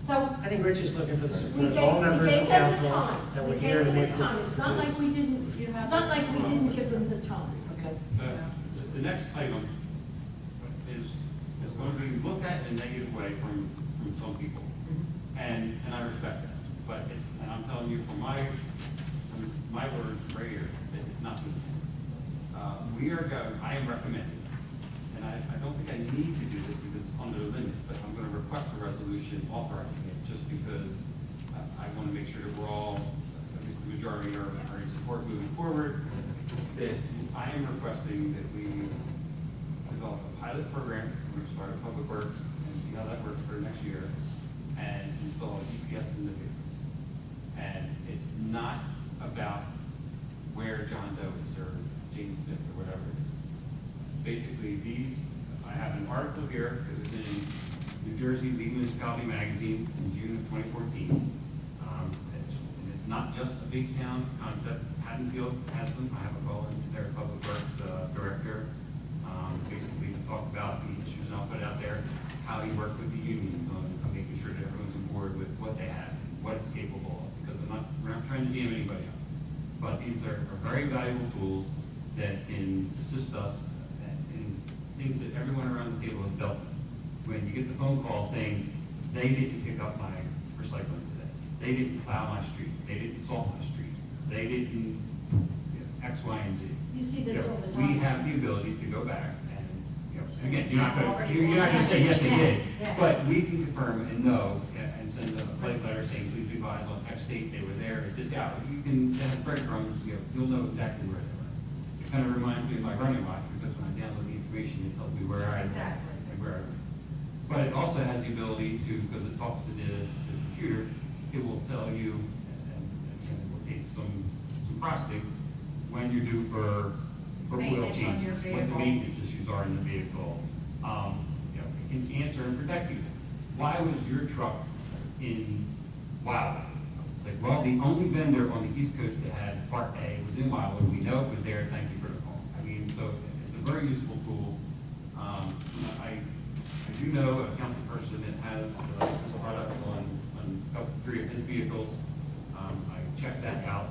So I think Rich is looking for the we support of gave, all we members gave of them the council, time. and We we're gave here to them make the this. time. It's not like we didn't, it's not like we didn't give them the time. Okay. the next item is going to be looked at in a negative way from some people. And I respect that, but and I'm telling you from my words right here, that it's not good. I am recommending, and I don't think I need to do this because it's under the limit, but I'm going to request a resolution authorizing it, just because I want to make sure that we're all, at least the majority are in support moving forward, that I am requesting that we develop a pilot program. We're going to start at Public Works and see how that works for next year, and install GPS in the vehicles. And it's not about where John Doe is or James Smith or whatever it is. Basically, I have an article here that was in New Jersey League Municipality Magazine in June of 2014. And it's not just a big town concept. Haddonfield has them. I have a call into their Public Works director, basically to talk about the issues, and I'll put it out there, how he worked with the unions on making sure that everyone's on board with what they have, what it's capable of, because we're not trying to jam anybody up. But these are very valuable tools that can assist us in things that everyone around the table has dealt with. When you get the phone call saying, they didn't pick up my recycling today, they didn't plow my street, they didn't salt my street, they didn't, X, Y, and Z. You see this all the We time. have the ability to go back and, again, you're not going to say, yes, they did, Yeah. but we can confirm and know and send a plate letter saying, please be advised on X date, they were there at this hour. You can, have breadcrumbs, you'll know exactly where they were. It kind of reminds me of my running watch, because when I download the information, it tells me where I was Exactly. and where I was. But it also has the ability to, because it talks to the computer, it will tell you, and it will take some processing, when you're due for oil Maintenance on changes, your what the vehicle. maintenance issues are in the vehicle. It can answer and protect you. Why was your truck in Wildwood? Like, well, the only vendor on the East Coast that had Part A was in Wildwood. We know it was there. Thank you for the call. I mean, so it's a very useful tool. I do know a council person that has this product on 3 of his vehicles. I check that out.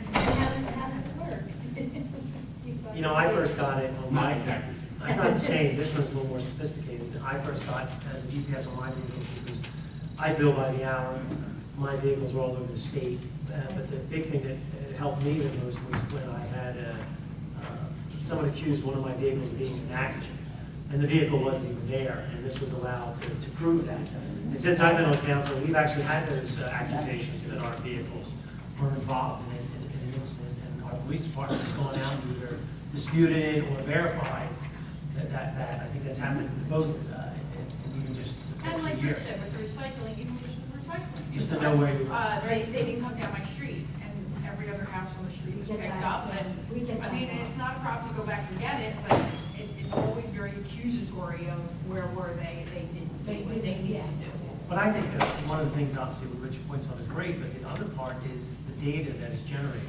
How does it work? You know, I first got it on my. Not exactly. It's not the same, this one's a little more sophisticated. I first got the GPS on my vehicle because I bill by the hour. My vehicles are all over the state. But the big thing that helped me the most was when I had someone accused one of my vehicles of being in an accident. And the vehicle wasn't even there, and this was allowed to prove that. And since I've been on council, we've actually had those accusations that our vehicles were involved in an incident, and our police department has gone out and either disputed or verified that I think that's happened with both, and even just the past And like few Rich years. said, with the recycling, even just with recycling. Just to know where you. They didn't come down my street, and every other house on the street was We get picked that, up, yeah. We get and, I that. mean, it's not a problem to go back and get it, but it's always very accusatory of where were they didn't do what they needed to do. But I think one of the things, obviously, what Richard points out is great, but the other part is the data that is generated.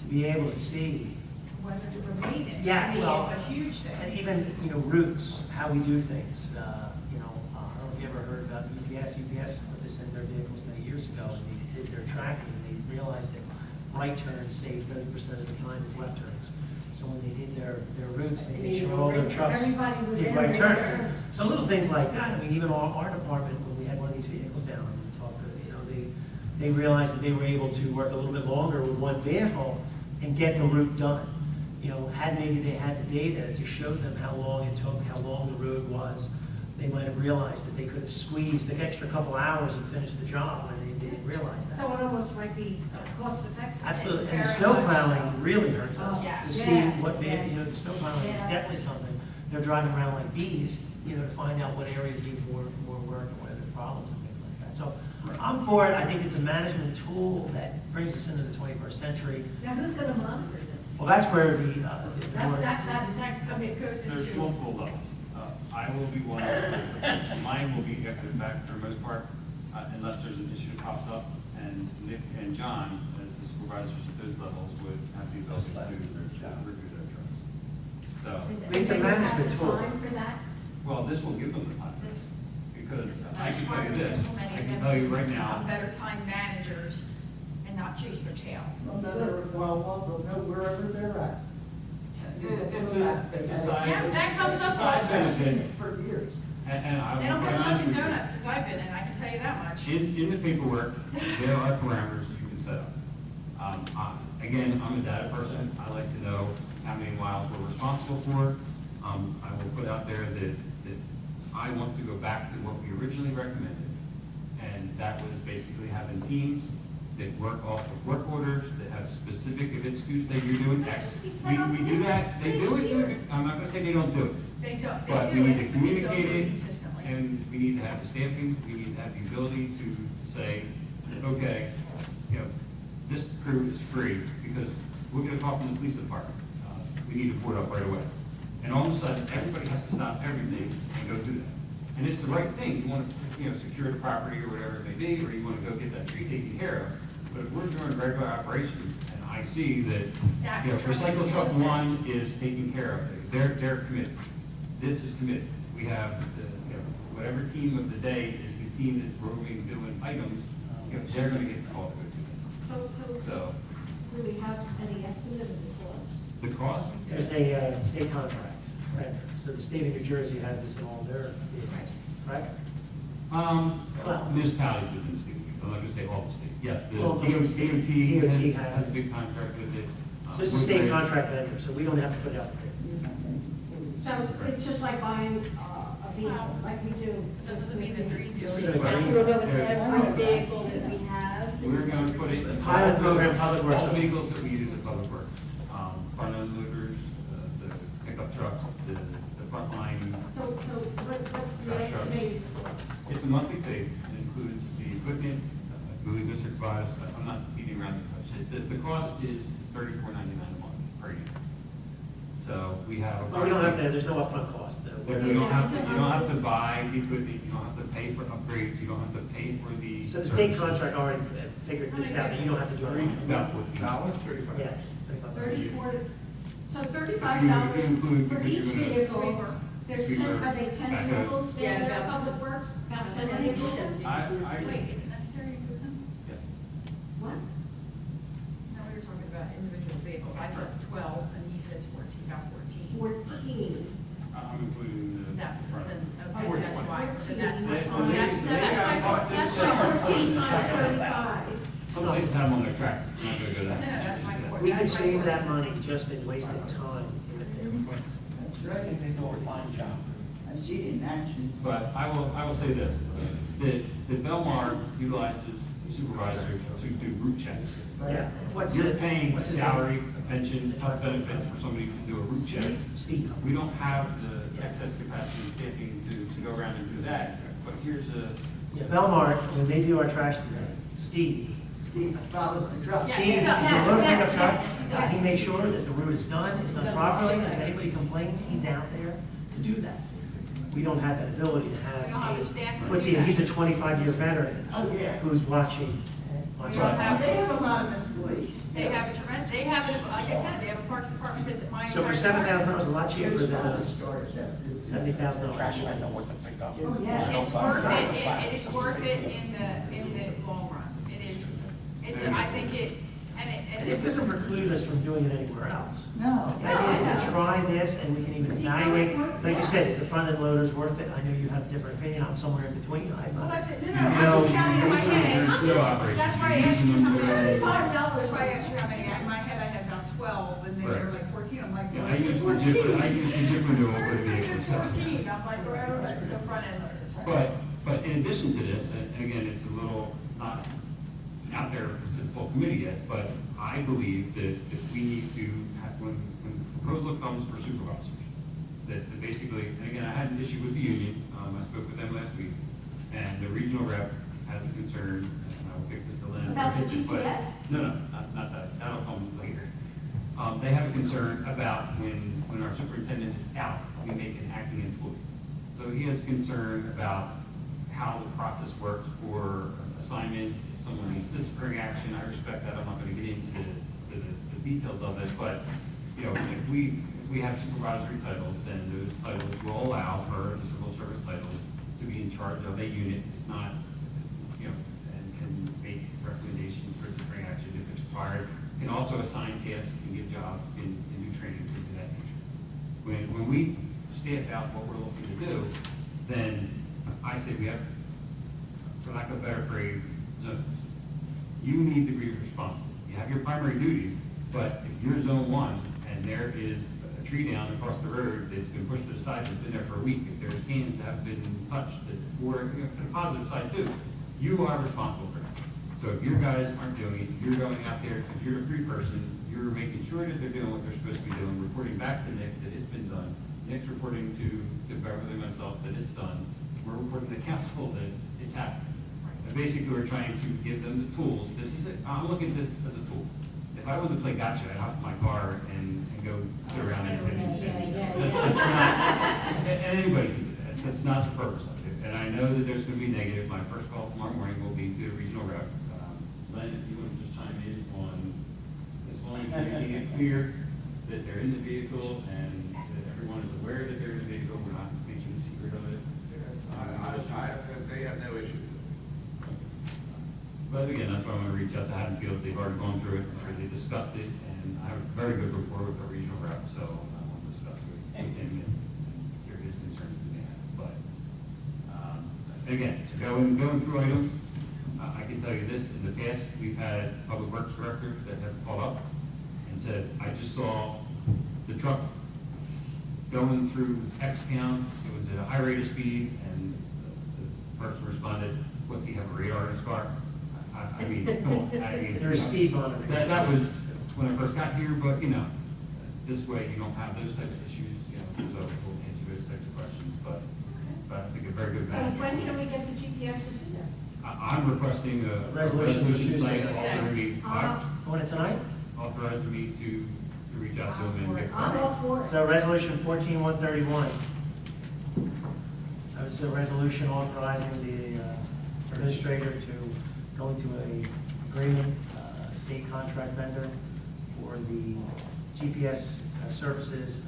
To be able to see, Whether for maintenance, Yeah, to me, well, is a huge thing. and even, routes, how we do things. I don't know if you ever heard about UPS. UPS put this in their vehicles many years ago, and they did their tracking, and they realized that right turns save 30% of the time as left turns. So when they did their routes, they made sure all their trucks Everybody was did in right their turns. turns. So little things like that. I mean, even our department, when we had one of these vehicles down, and we talked to, they realized that they were able to work a little bit longer with one vehicle and get the route done. Had maybe they had the data to show them how long it took, how long the road was, they might have realized that they could have squeezed the extra couple hours and finished the job, and they didn't realize that. So it almost might be cost effective. Absolutely, and the Very snow much plowing so. really hurts us, Yeah. to see Yeah. what, Yeah. the snow plowing is Yeah. definitely something. They're driving around like bees, to find out what areas need more work and what are the problems and things like that. So I'm for it, I think it's a management tool that brings us into the 21st century. Now, who's gonna monitor this? Well, that's where the board. It goes There's into, multiple levels. I will be one, mine will be after the fact for the most part, unless there's an issue that pops up, and Nick and John, as the supervisors at those levels, would have the ability to review their trucks. So, It's a management tool. Time for that? well, this will give them the time, this, because I as can part tell you of this, implementing I can them tell you to right become now, better time managers and not chase their tail. Well, they'll know wherever they're at. it's a side. Yeah, that comes it's a up side also. benefit, For years. and I They will don't be go to honest Dunkin' with you. Donuts since I've been in, I can tell you that much. In the paperwork, there are parameters you can set up. Again, I'm a data person, I like to know how many miles we're responsible for. I will put out there that I want to go back to what we originally recommended. And that was basically having teams that work off of work orders, that have specific, if it's Tuesday, you're doing X. We do that, they do it, I'm not gonna say they don't do it. They don't, But they do we it, need to they don't communicate do it it, consistently. and we need to have the staffing, we need to have the ability to say, okay, this crew is free, because we're gonna call from the police department. We need to board up right away. And all of a sudden, everybody has to stop everything and go do that. And it's the right thing, you wanna, secure the property or whatever it may be, or you wanna go get that tree taken care of. But if we're doing regular operations, and I see that, That recycle truck process. one is taking care of things, they're committed. This is committed. We have, whatever team of the day is the team that's roving, doing items, they're gonna get the call to go do So, So- do we have any estimate of the cost? that. The cost? There's a state contract, right? So the state of New Jersey has this in all their vehicles, right? Municipalities within the state, I'm not gonna say all the state, yes, the Well, DOT DOT has a big contract with it. So it's a state contract vendor, so we don't have to put it out there. So it's just like buying a vehicle, like we do. That doesn't mean that they're easy. This is a We're green. going to every vehicle that we have. We're gonna put it. The pilot program, Public Works. All the vehicles that we use at Public Works, front end loaders, the pickup trucks, the front line. So what's the Trash trucks. estimated cost? It's a monthly fee, it includes the equipment, I believe this requires, I'm not beating around the bush. The cost is $34.99 a month per year. So we have. Well, we don't have to, there's no upfront cost, though. You don't have to buy the equipment, you don't have to pay for upgrades, you don't have to pay for the. So the state contract already figured this out, that you don't have to do anything. About $14. $35. Yeah. So If $35 you include- for because each you're gonna- vehicle. There's Sweeper, 10, are they 10 backhoe. vehicles Yeah, down there, about- Public Works? About 10 Wait, vehicles? I- is it necessary to include them? individual vehicles. I thought 12, and he says 14, about 14. 14. I'm including the That's, front. then, Oh, okay, that's why, then that's my They- fault. they- That's my 14 times 35. Some places have them on their track, I'm not gonna go that. Yeah, that's my fault. We could That's my save fault. that money just in wasted time. I think they do a fine job. And she didn't actually. But I will say this, that Belmar utilizes supervisors to do route checks. Yeah. What's You're it? paying What's his salary, name? pension, health benefits for somebody to do a route check. Steve. We don't have the excess capacity and staffing to go around and do that, but here's a, Yeah, Belmar, when they do our trash today, Steve. Steve follows the truck. Yes, he Steve, does. he's a road Yes, pickup truck, yes, he does. he makes sure that the route is done, it's done properly, and if anybody complains, he's out there to do that. We don't have that ability to have. We don't have the staff to What's do he, that. he's a 25-year veteran. Oh, yeah. Who's watching. We don't have- They have a lot of employees. They have a tremendous, they have, like I said, they have a parks department that's my So for entire department. $7,000, a lot cheaper than a $70,000. Trash men know what to pick up. Oh, yeah. It's worth it, it is worth it in the long run. It is, I think it, and This it, doesn't preclude us from doing it anywhere else. No. The idea is to try this, and we can even evaluate, like you said, is the front end loader's worth it? I know you have a different opinion, I'm somewhere in between, I'm well, not. that's it, no, You I'm know, just counting in my head. there's no operation. That's why I asked you how many, $35. that's why I asked you how many, in my head I had about 12, and then they were Right. like 14, I'm like, yeah, well, I use the 14. Jip, I use the Jip renewal for the Where's vehicles. the 14? I'm like, where, so front end loaders. But in addition to this, and again, it's a little not out there to the full committee yet, but I believe that we need to have, when the proposal comes for supervisors, that basically, and again, I had an issue with the union, I spoke with them last week, and the regional rep has a concern, and I will kick this to Lynn. About the but- GPS? No, not that, that'll come later. They have a concern about when our superintendent is out, we make an acting employee. So he has concern about how the process works for assignments, if someone needs disciplinary action, I respect that, I'm not gonna get into the details of it, but, you know, if we have supervisory titles, then those titles will allow for the civil service titles to be in charge of a unit, it's not, you know, and can make recommendations for disciplinary action if it's required, can also assign tasks, can give jobs, can do training, things of that nature. When we staff out what we're looking to do, then I say we have, for lack of a better phrase, zones. You need to be responsible. You have your primary duties, but if you're zone 1 and there is a tree down across the road that's been pushed to the side, that's been there for a week, if there's cans that have been touched, or you know, to the positive side too, you are responsible for that. So if your guys aren't doing it, you're going out there, because you're a free person, you're making sure that they're doing what they're supposed to be doing, reporting back to Nick that it's been done. Nick's reporting to Beverly and myself that it's done. We're reporting to the council that it's happening. And basically, we're trying to give them the tools. This is, I'm looking at this as a tool. If I wanted to play gotcha, I'd hop in my car and go sit around and that's not, and anybody can do that. That's not the purpose of it. And I know that there's going to be negative. My first call tomorrow morning will be to the regional rep. Len, if you want to just chime in on, as long as you're making it clear that they're in the vehicle and that everyone is aware that they're in the vehicle, we're not making a secret of it. They have no issue. But again, that's why I'm going to reach out to Haddonfield. They've already gone through it. I'm sure they discussed it, and I have a very good rapport with the regional rep, so I want to discuss it with him and there is concerns that they have. But again, going through items, I can tell you this, in the past, we've had public works directors that have called up and said, I just saw the truck going through X count, it was at a high rate of speed, and the person responded, what's he have a radar in his car? I mean, come on, I mean. There's speed monitoring. That was when I first got here, but, you know, this way you don't have those types of issues, you know, so we'll answer those types of questions, but I think a very good So management. when can we get the GPSs in there? I'm requesting a Resolution resolution tonight Tuesday. Want it tonight? authorize me to reach out to them and get. I'm all for it. So resolution 14-131. That was a resolution authorizing the administrator to go into an agreement, state contract vendor for the GPS services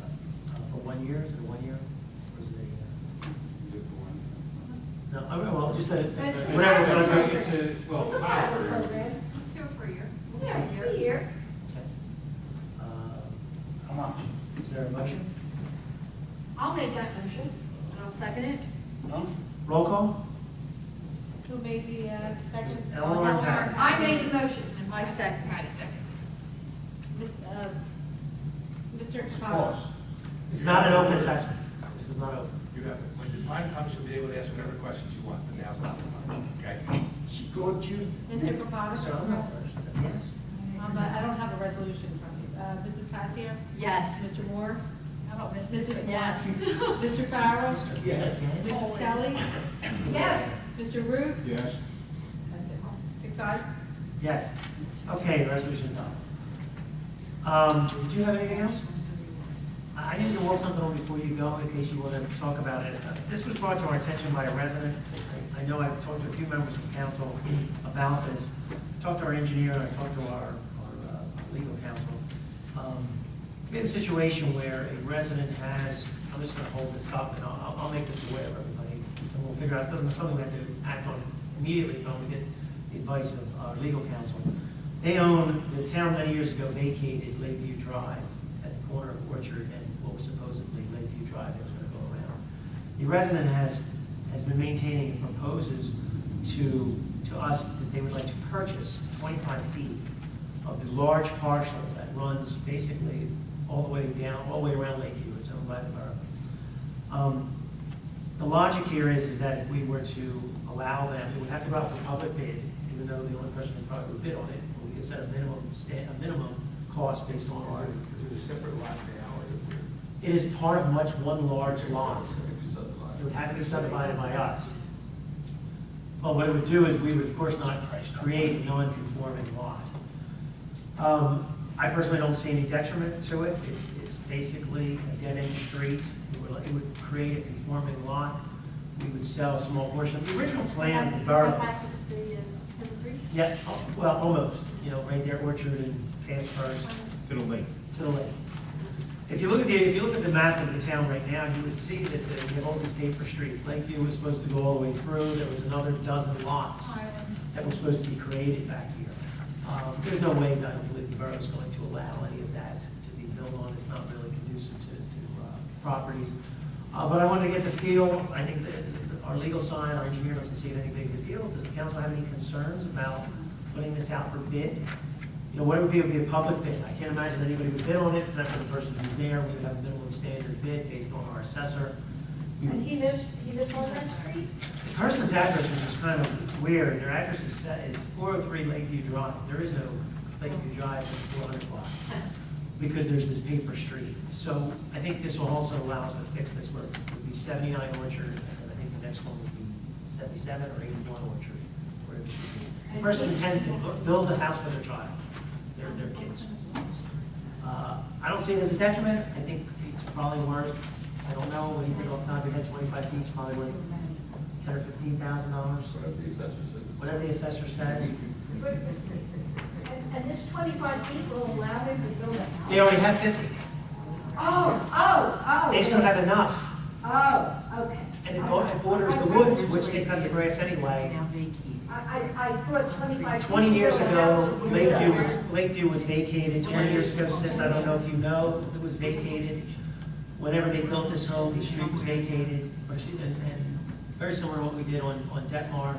for 1 year. Is it a 1 year? Or is it a, no, well, just a, That's a whatever pilot contract. It's a, well, It's a pilot program. Let's do it for a year. Yeah, for a year. much. Is there a motion? I'll make that motion. I'll second it. No? Roll call? Who made the second? Eleanor and Pat. I made the motion. I second. Mr. Pause. Caucus. It's not an open session. This is not open. You have, when the time comes, you'll be able to ask whatever questions you want, but now's not the time, okay? She called you. Mr. Capano? So I'm not first. Yes. I don't have a resolution from you. Mrs. Passio? Yes. Mr. Moore? How about Mrs. Mrs.? Yes. Mr. Farrow? Yes. Mrs. Kelly? Yes. Mr. Root? Yes. That's it. 6 ayes. Yes. Okay, the resolution's done. Did you have anything else? I need to walk something on before you go, in case you want to talk about it. This was brought to our attention by a resident. I know I've talked to a few members of the council about this. I talked to our engineer, and I talked to our legal counsel. We had a situation where a resident has, I'm just going to hold this up, and I'll make this aware of everybody, and we'll figure out, it isn't something we have to act on immediately, but we get the advice of our legal counsel. They own, the town many years ago vacated Lakeview Drive at the corner of Orchard and what was supposedly Lakeview Drive that was going to go around. The resident has been maintaining and proposes to us that they would like to purchase 25 feet of the large parcel that runs basically all the way down, all the way around Lakeview. It's owned by the borough. The logic here is that if we were to allow them, it would have to go out for public bid, even though the only person who probably would bid on it, we could set a minimum cost based on our. Is it a separate lot now, or? It is part of one large lot. It would have to be subdivided by us. But what it would do is we would, of course, not create a non-conforming lot. I personally don't see any detriment to it. It's basically a dead-end street. It would create a conforming lot. We would sell a small portion. The original plan of the borough. Yeah, well, almost, right there, Orchard and past First. To the lake. To the lake. If you look at the map of the town right now, you would see that we have all these paper streets. Lakeview was supposed to go all the way through. There was another dozen lots that were supposed to be created back here. There's no way, I don't believe the borough is going to allow any of that to be built on. It's not really conducive to properties. But I wanted to get the feel. I think that our legal side, our engineer doesn't see it any big of a deal. Does the council have any concerns about putting this out for bid? What it would be a public bid. I can't imagine anybody would bid on it, except for the person who's there. We would have a minimum standard bid based on our assessor. And he lives on that street? The person's address is kind of weird. Their address is 403 Lakeview Drive. There is no Lakeview Drive in 400 block because there's this paper street. So I think this will also allow us to fix this where it would be 79 Orchard, and I think the next one would be 77 or 81 Orchard. Where it should be. The person intends to build a house for their child, their kids. I don't see it as a detriment. I think it's probably worth, I don't know, what do you think off the top of your head, 25 feet is probably worth $10,000 or $15,000. Whatever the assessor says. Whatever the assessor says. And this 25 feet will allow them to build a house? They already have 50. Oh. They just don't have enough. Oh, okay. And it borders the woods, which they cut the grass anyway. I thought 25 feet. 20 years ago, Lakeview was vacated. 20 years ago, sis, I don't know if you know, it was vacated. Whenever they built this home, the street was vacated. And very similar to what we did on Detmar.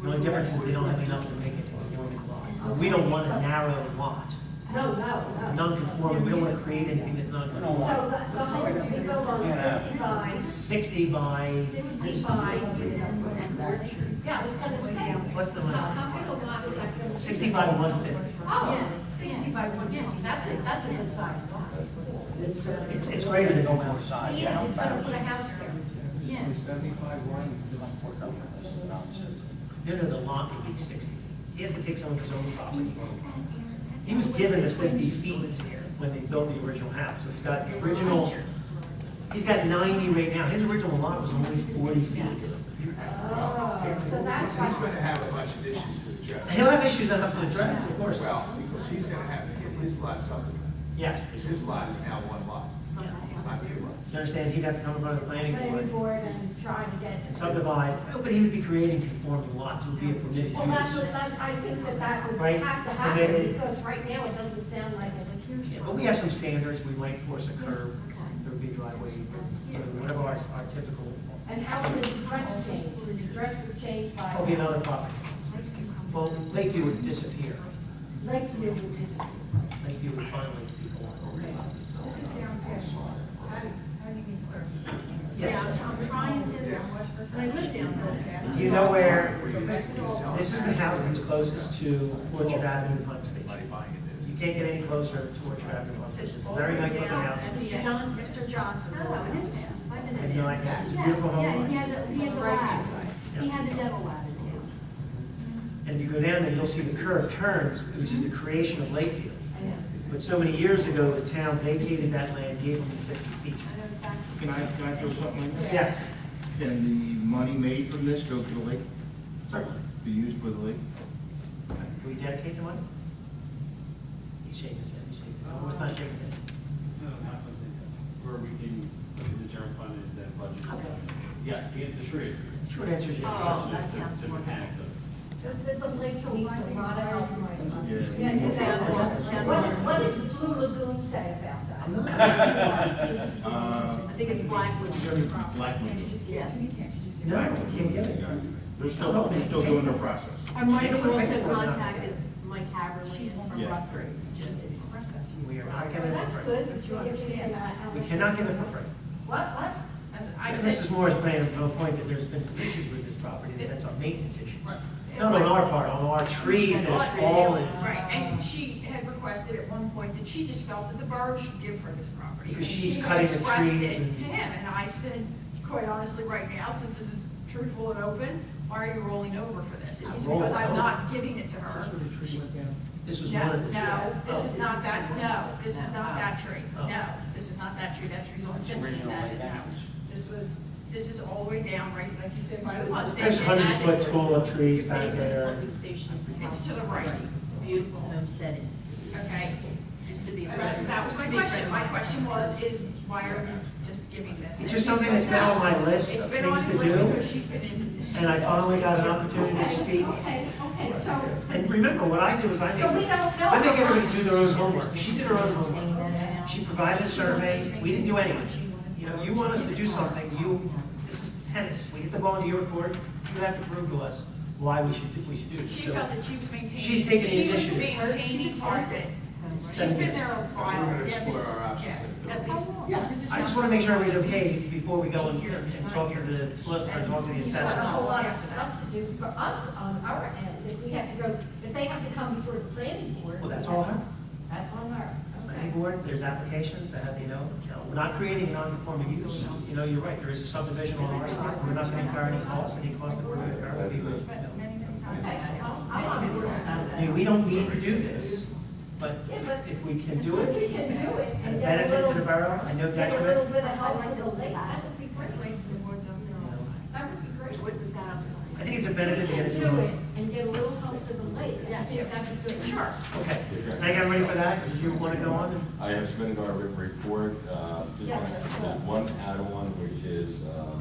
The only difference is they don't have enough to make it to a conforming lot. We don't want a narrow lot. No. Non-conforming, we don't want to create anything that's not. So the home will be built on 50 by 60 by, 60 by. Yeah, I was going to say. what's the limit? How big a lot is that going to be? 60 by 150. Oh, 60 by 150. That's a good size lot. It's greater than Oakland. He is, he's going to put a house there. Yeah. No, the lot would be 60. He has to take some of his own property. He was given the 50 feet when they built the original house. So he's got the original, he's got 90 right now. His original lot was only 40 feet. Oh, so that's He's why. going to have a bunch of issues to address. He'll have issues that have to address, of course. Well, because he's going to have to get his lot subdivided. Yes. Because his lot is now one lot. It's not two lots. You understand, he'd have to come in front of the planning Planning board board and try to get. and subdivide, but he would be creating conforming lots, it would be a permitted Well, that's use. what, I think that would Right, have to permitted. happen, because right now it doesn't sound like it's a huge. Yeah, but we have some standards, we might force a curb, Okay. there would be a driveway, whatever our typical. And how would his address change? His address would change by. There'll be another property. Well, Lakeview would disappear, Lakeview would disappear. Lakeview would finally be born. This is down past, how do you mean clear? Yes. I'm trying to, I live down there. Do you know where, this is the house that's closest to Orchard Avenue Pump Station. You can't get any closer to Orchard Avenue Pump Station. It's a very nice looking house. Mr. Johnson. Mr. Johnson. Oh, it is? I have no idea. It's a beautiful Yeah, home. he had the lab. He had the devil lab in town. And if you go down there, you'll see the curved turns, which is the creation of Lakeview. But so many years ago, the town vacated that land, gave them the 50 feet. Can I throw something in there? Yes, Can the money made from this go to the lake, certainly. be used for the lake? Do we dedicate the money? He's shaking his head, he's shaking. No, it's not shaking his head. No, not where we can put in the general fund and then budget. Okay. Yes, the charades. Short answer is yes. Oh, that sounds The mechanics of it. The lake needs a lot of help. Yeah. Yeah, exactly. What did Blue Lagoon say about that? I'm not. I think it's Blackwood. Blackwood. Yeah. No, we can't get it. They're still doing their process. And Mike You know what, also we're not- contacted Mike Haverly from Yeah. Rutgers to express that to you. We are not Well, giving it that's for free. good, but you understand that. We cannot give it for free. What? I And said, Mrs. Moore is bringing up the point that there's been some issues with this property, and that's on maintenance issues. Right. Not on our part, on our trees that have fallen. right, and she had requested at one point that she just felt that the borough should give her this property. Because And she's she cutting the expressed trees it and- to him, and I said, quite honestly, right now, since this is truthful and open, why are you rolling over for this? And he said, Rolling because I'm over? not giving it to her. This was No, one of the. no, this is Oh. not that, no, this is not that tree. Oh. No, this is not that tree, that tree's on Simpson, no. This is all the way down, right, like you said, by the pump station. There's 100-foot That's- tall up trees back Based on there. pumping stations. It's to the right. Beautiful homesteading. Okay, Used to be. that was my question. My question is why are we just giving this? It's just something that's been on my list It's of been on things his to list do. because she's been in. And I finally got an opportunity to speak. Okay, so. And remember, what I do is I So we make don't know. everybody do their own homework. She did her own homework. She provided a survey, we didn't do anything. You know, you want us to do something, this is tennis, we hit the ball into your court, you have to prove to us why we should do this. She So, felt that she was maintaining. She's taking the She was initiative. maintaining part of it. She's 7 been years. there a while. We're gonna Yeah, explore Mr. our options. Yeah, at least. I just want to make sure everybody's okay before we go and talk to the solicitor, talk to the We've got a whole assessor. lot of stuff to do for us on our end. If we have to go, if they have to come before the planning board. Well, that's all her. That's on her. Planning board, there's applications that have, we're not creating a non-conforming use. You know, you're right, there is a subdivision on our side, we're not going to incur any cost of improving the curb. We spent many, many times. Okay, I'm on board with that. I mean, we don't need to do this, but Yeah, but if we can do if we it, can do it and and a get a benefit to little, the borough, and no get a little detriment. bit of help for the lake, that would be great. Like the woods up there. That would be great. What was that? I'm sorry. I think it's a benefit to We get can it do to it and get a little help for the lake. I think that'd be good. Sure. Okay, now you got ready for that? Do you want to go on? I have submitted our written report. There's one add-on, which is a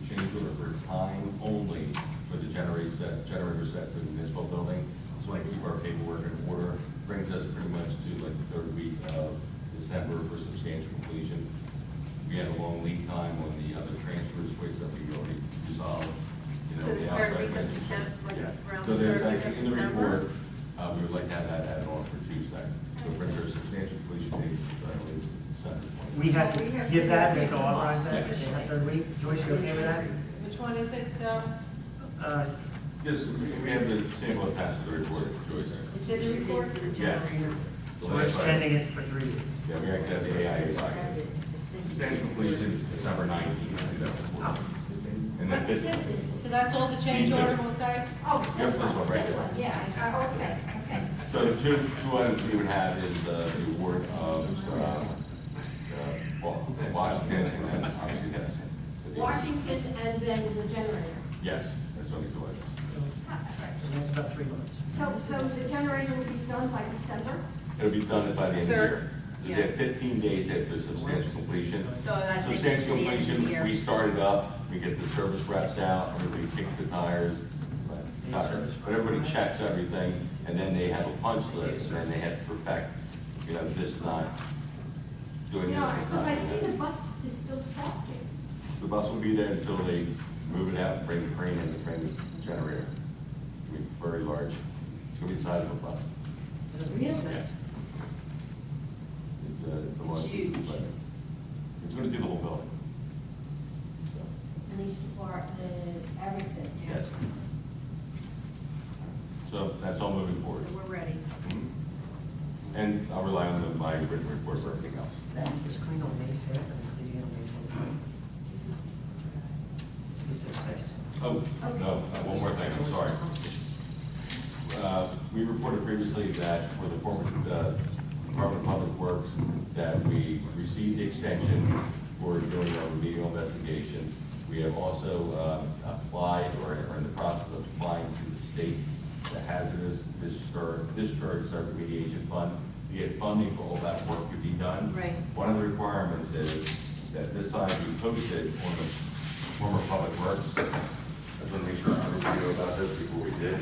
change order for time only for the generator set for the municipal building. So I keep our paperwork in order. Brings us pretty much to like the third week of December for substantial completion. We had a long lead time on the other transfer switch that we already resolved. You know, So the third outside week of transfer- December, like Yeah. around So the there's third week actually of in the December? report, we would like to have that added on for Tuesday. So it brings our substantial completion date to, I believe, December 20th. We have to give that, we have to authorize that, in that third week. Joyce, you okay with that? Which one is it, Just, we have the sample attached to the report, Joyce. it's in the report? Yes. So we're extending it for 3 weeks. Yeah, we actually have the AIA document. Substantial completion, December 19th, 2014. And then this, So that's all the change order will say? Oh, Yep, this this one, one right this here. one, yeah, okay. so the two items we would have is the award of, Washington, and then obviously that's. Washington and then the generator. Yes, that's only two items. And that's about 3 months. So the generator will be done by December? It'll be done by the end of the year. Because they have 15 days after substantial completion. So that makes it Substantial to the end of the completion, year. we start it up, we get the service reps out, everybody kicks the tires, but everybody checks everything, and then they have a punch list, and then they have to perfect, this not doing You this. know, this because not I doing see that. the bus is still talking. The bus will be there until they move it out and bring the crane in, the crane is generator. It'll be very large, it's gonna be the size of a bus. Doesn't make sense. Yes. It's a large It's piece of huge. equipment. It's gonna do the whole building. So, Police department, everything. yes. So that's all moving So forward. we're ready. Mhm. And I'll rely on my written report for everything else. It was cleaned on May 5th, and we did it on May 14th. It says 6. Oh, no, one more thing, I'm sorry. We reported previously that for the former Department of Public Works, that we received the extension for doing a remedial investigation. We have also applied, or are in the process of applying to the state, the hazardous discharge remediation fund, to get funding for all that work to be done. Right. One of the requirements is that this sign be posted on the former Public Works. I just want to make sure everybody knew about this before we did.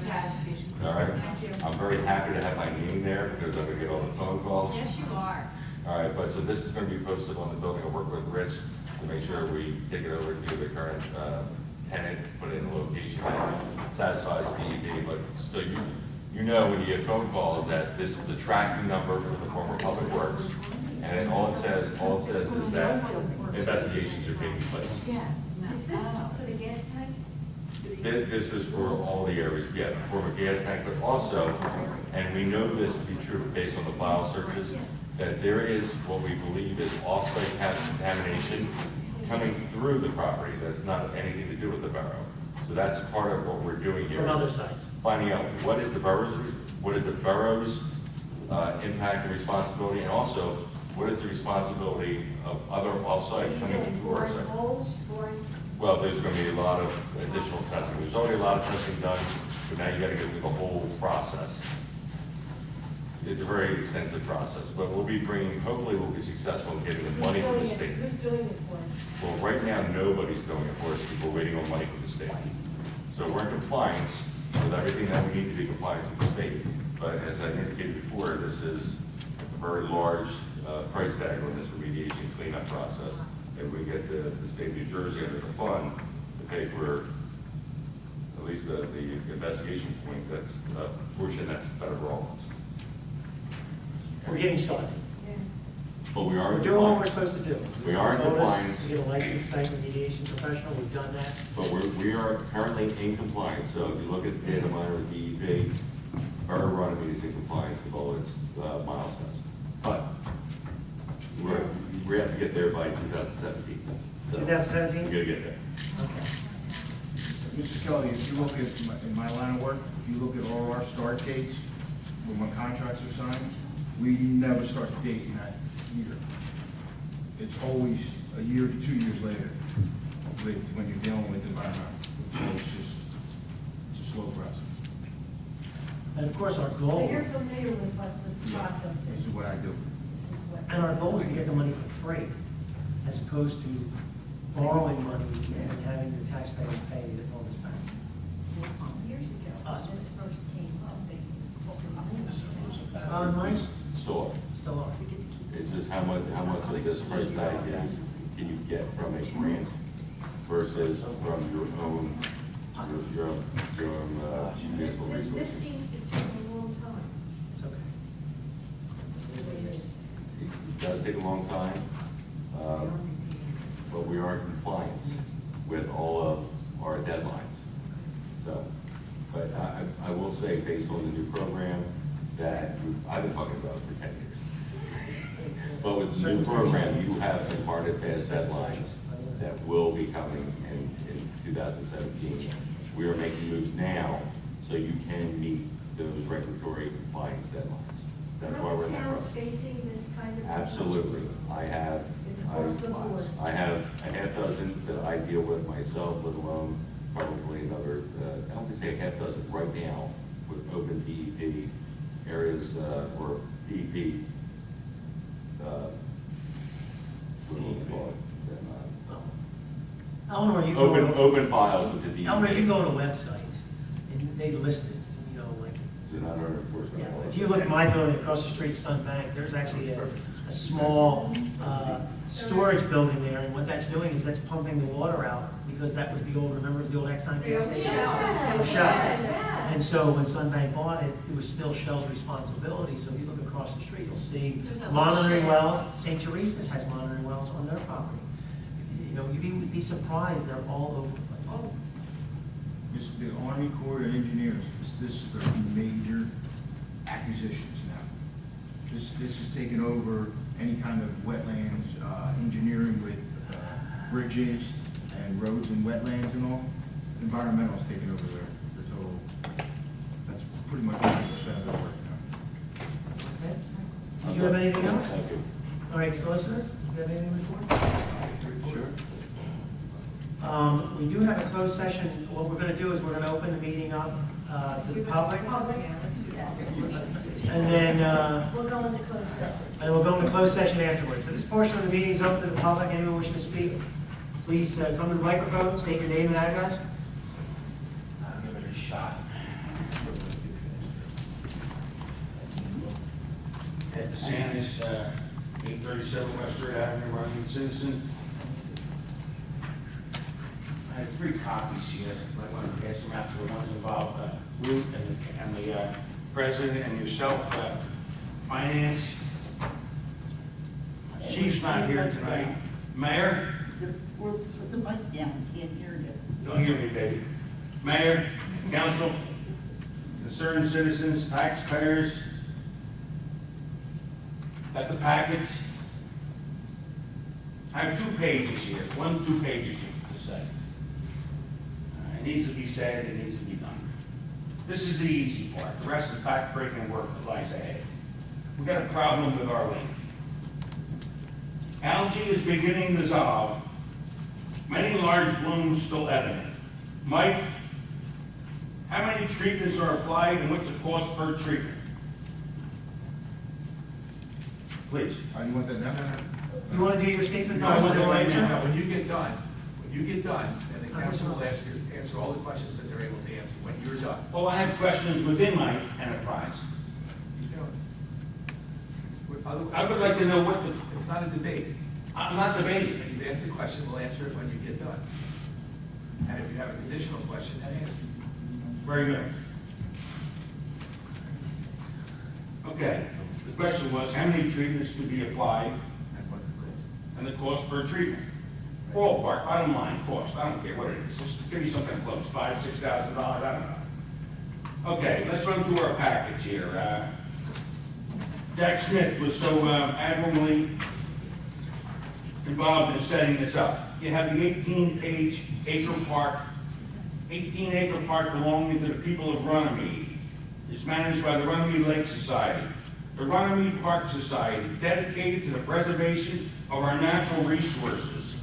Yes. All right? Thank you. I'm very happy to have my name there because I'm gonna get all the phone calls. Yes, you are. All right, but so this is gonna be posted on the building. I'll work with Rich to make sure we take it over to the current tenant, put it in a location that satisfies DEP, but still, you know when you get phone calls that this is the tracking number for the former Public Works. And then all it says is that investigations are taking place. Is this for the gas tank? This is for all the areas, yeah, the former gas tank, but also, and we know this to be true based on the file searches, that there is what we believe is off-site contamination coming through the property that's not anything to do with the borough. So that's part of what we're doing here. From other sites. Finding out what is the borough's impact and responsibility, and also what is the responsibility of other off-site coming through our site. Holes, boring. Well, there's gonna be a lot of additional testing. There's already a lot of testing done, but now you gotta go through the whole process. It's a very extensive process, but we'll be bringing, hopefully we'll be successful in getting the money from the state. Who's doing it for us? Well, right now, nobody's doing it for us, because we're waiting on money from the state. So we're in compliance with everything that we need to be compliant with the state. But as I indicated before, this is a very large price tag on this remediation cleanup process. And we get the state of New Jersey under the fund to pay for at least the investigation point, that's a portion that's better for all of us. We're getting started. But we are We're in doing what we're compliance. supposed to do. We are in Told us compliance. To get a licensed site remediation professional, we've done that. But we are currently in compliance, so if you look at the data miner with DEP, Borough Runnemede is in compliance with all its milestones. But we have to get there by 2017. So 2017? We gotta get there. Okay. Mr. Kelly, if you look at, in my line of work, if you look at all our start dates, when contracts are signed, we never start the date in that year. It's always a year to 2 years later when you're dealing with environmental. So it's a slow process. And of course, our So goal, you're familiar with what this process This is? is what I do. This is what. and our goal is to get the money for free, as opposed to borrowing money and having the taxpayers pay all this back. Years ago, Us. when this first came up, they. Mine's So still on. it's just how much of this price tag is can you get from a grant versus from your own municipal This resources. seems to take a long time. It's okay. the way it is. It does take a long time, but we are in compliance with all of our deadlines. So, but I will say, based on the new program that I've been talking about for 10 years. But with the new program, you have some hard and fast deadlines that will be coming in 2017. We are making moves now so you can meet those regulatory compliance deadlines. That's why we're in that Are other towns process. facing this kind of? Absolutely. I have, It's across the board. I have a half dozen that I deal with myself, let alone probably another, I would say a half dozen right now with open DEP areas, or DEP, what do you call it? Eleanor, you go. Open files with the DEP. Eleanor, you go to websites, and they list it, you know, like, They're not under enforcement. yeah, laws. if you look at my building across the street, Sun Bank, there's actually a small storage building there, and what that's doing is that's pumping the water out, because that was the old, remember, it was the old Exxon The gas old station? Shell. It was Shell. And so when Sun Bank bought it, it was still Shell's responsibility, so if you look across the street, you'll see There's a monitoring shed. wells. St. Teresa's has monitoring wells on their property. You know, you'd be surprised, they're all over the place. Oh, The Army Corps of Engineers, this is their major acquisitions now. This is taking over any kind of wetlands, engineering with bridges and roads and wetlands and all. Environmental's taking over their total, that's pretty much 80% of their work now. Okay? Did you have anything else? Thank you. All right, solicitor, do you have anything to report? Sure. We do have a closed session. What we're gonna do is we're gonna open the meeting up to the public. yeah, let's do that. And then, We'll go into closed session. and we'll go into closed session afterwards. So this portion of the meeting is open to the public. Anyone wishing to speak, please come to the microphone, state your name and address. Give it a shot. Ed DeSantis, 837 West Third Avenue, Runnemede citizen. I have 3 copies here. I want to pass them out to the ones involved, Ruth and the president and yourself, finance. Chief's not here tonight. Mayor? Put the mic down, can't hear you. Don't hear me, baby. Mayor, council, concerned citizens, taxpayers. Got the packets. I have 2 pages here, 2 pages to say. It needs to be said, it needs to be done. This is the easy part. The rest is back-breaking work that lies ahead. We've got a problem with our lake. Algae is beginning to dissolve. Many large blooms still evident. Mike, how many treatments are applied and what's the cost per treatment? Please. You want that now? You wanna do your statement No, I first, want and then that we'll right answer? now. When you get done, then the council will answer all the questions that they're able to answer when you're done. Well, I have questions within my enterprise. You know, I would like to know what the, It's not a debate. I'm not debating. You've asked the question, we'll answer it when you get done. And if you have a additional question, then ask it. Very good. Okay, the question was, how many treatments to be applied And what's the cost? and the cost per treatment? Ballpark, bottom line, cost, I don't care what it is, just give me something close, $5,000, $6,000, I don't know. Okay, let's run through our packets here. Jack Smith was so admirably involved in setting this up. You have the 18-acre park belonging to the people of Runnemede. It's managed by the Runnemede Lake Society. The Runnemede Park Society, dedicated to the preservation of our natural resources.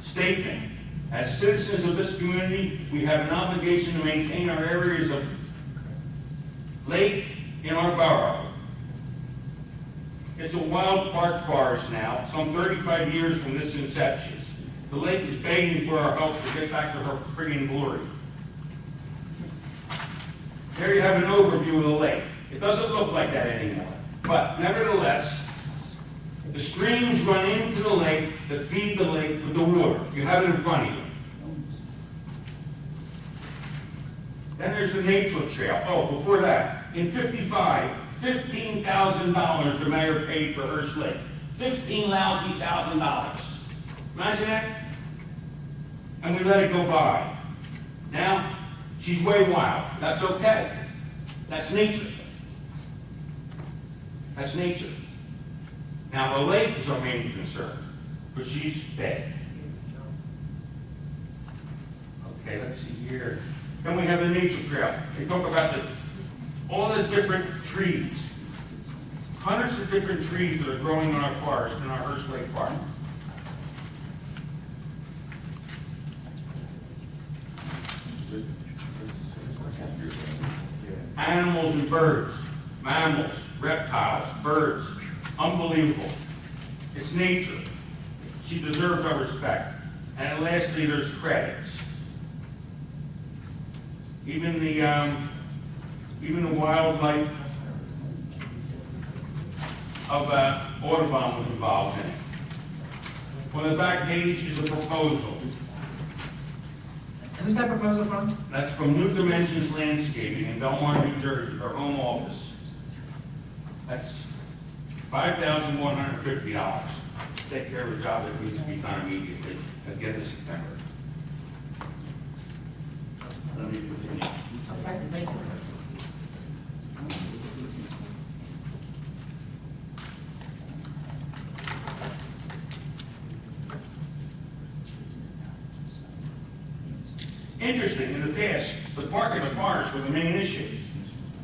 Statement. As citizens of this community, we have an obligation to maintain our areas of lake in our borough. It's a wild park forest now, some 35 years from this inception. The lake is begging for our help to get back to her friggin' glory. There you have an overview of the lake. It doesn't look like that anymore. But nevertheless, the streams run into the lake that feed the lake with the water. You have it in front of you. Then there's the nature trail. Oh, before that, in '55, $15,000 the mayor paid for Hearst Lake. $15,000. Imagine that? And we let it go by. Now, she's way wild. That's okay. That's nature. That's nature. Now, the lake is our main concern, but she's dead. Okay, let's see here. Then we have the nature trail. They talk about all the different trees. Hundreds of different trees that are growing in our forest, in our Hearst Lake Park. animals and birds, mammals, reptiles, birds. Unbelievable. It's nature. She deserves our respect. And lastly, there's credits. Even the wildlife of Audubon was involved in it. On the back page is a proposal. Who's that proposal from? That's from New Dimensions Landscaping in Belmar, New Jersey, our home office. That's $5,150. Take care of a job that needs to be done immediately at the end of September. Let me continue. Okay, thank you. Interesting, in the past, the park and the forest were the main issue.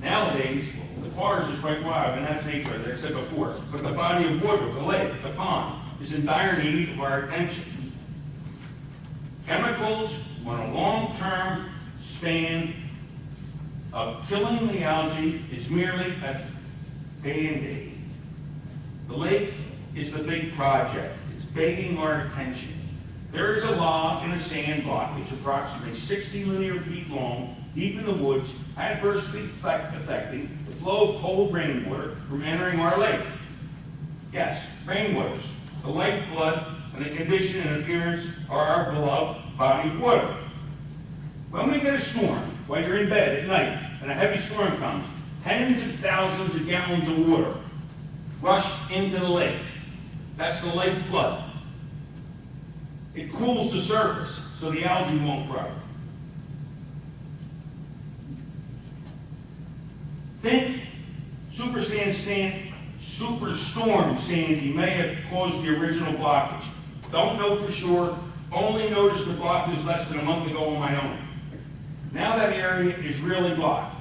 Nowadays, the forest is quite wild, and that's nature, as I said before. But the body of water, the lake, the pond, is in dire need of our attention. Chemicals on a long-term span of killing the algae is merely a Band-Aid. The lake is the big project. It's begging our attention. There is a log in a sand block which is approximately 60 linear feet long, deep in the woods, adversely affecting the flow of cold rainwater from entering our lake. Yes, rainwaters, the lifeblood and the condition and appearance are our beloved body of water. When we get a storm, while you're in bed at night, and a heavy storm comes, tens of thousands of gallons of water rush into the lake. That's the lifeblood. It cools the surface so the algae won't grow. Think Superstorm Sandy may have caused the original blockage. Don't know for sure. Only noticed the blockage less than a month ago on my own. Now that area is really blocked.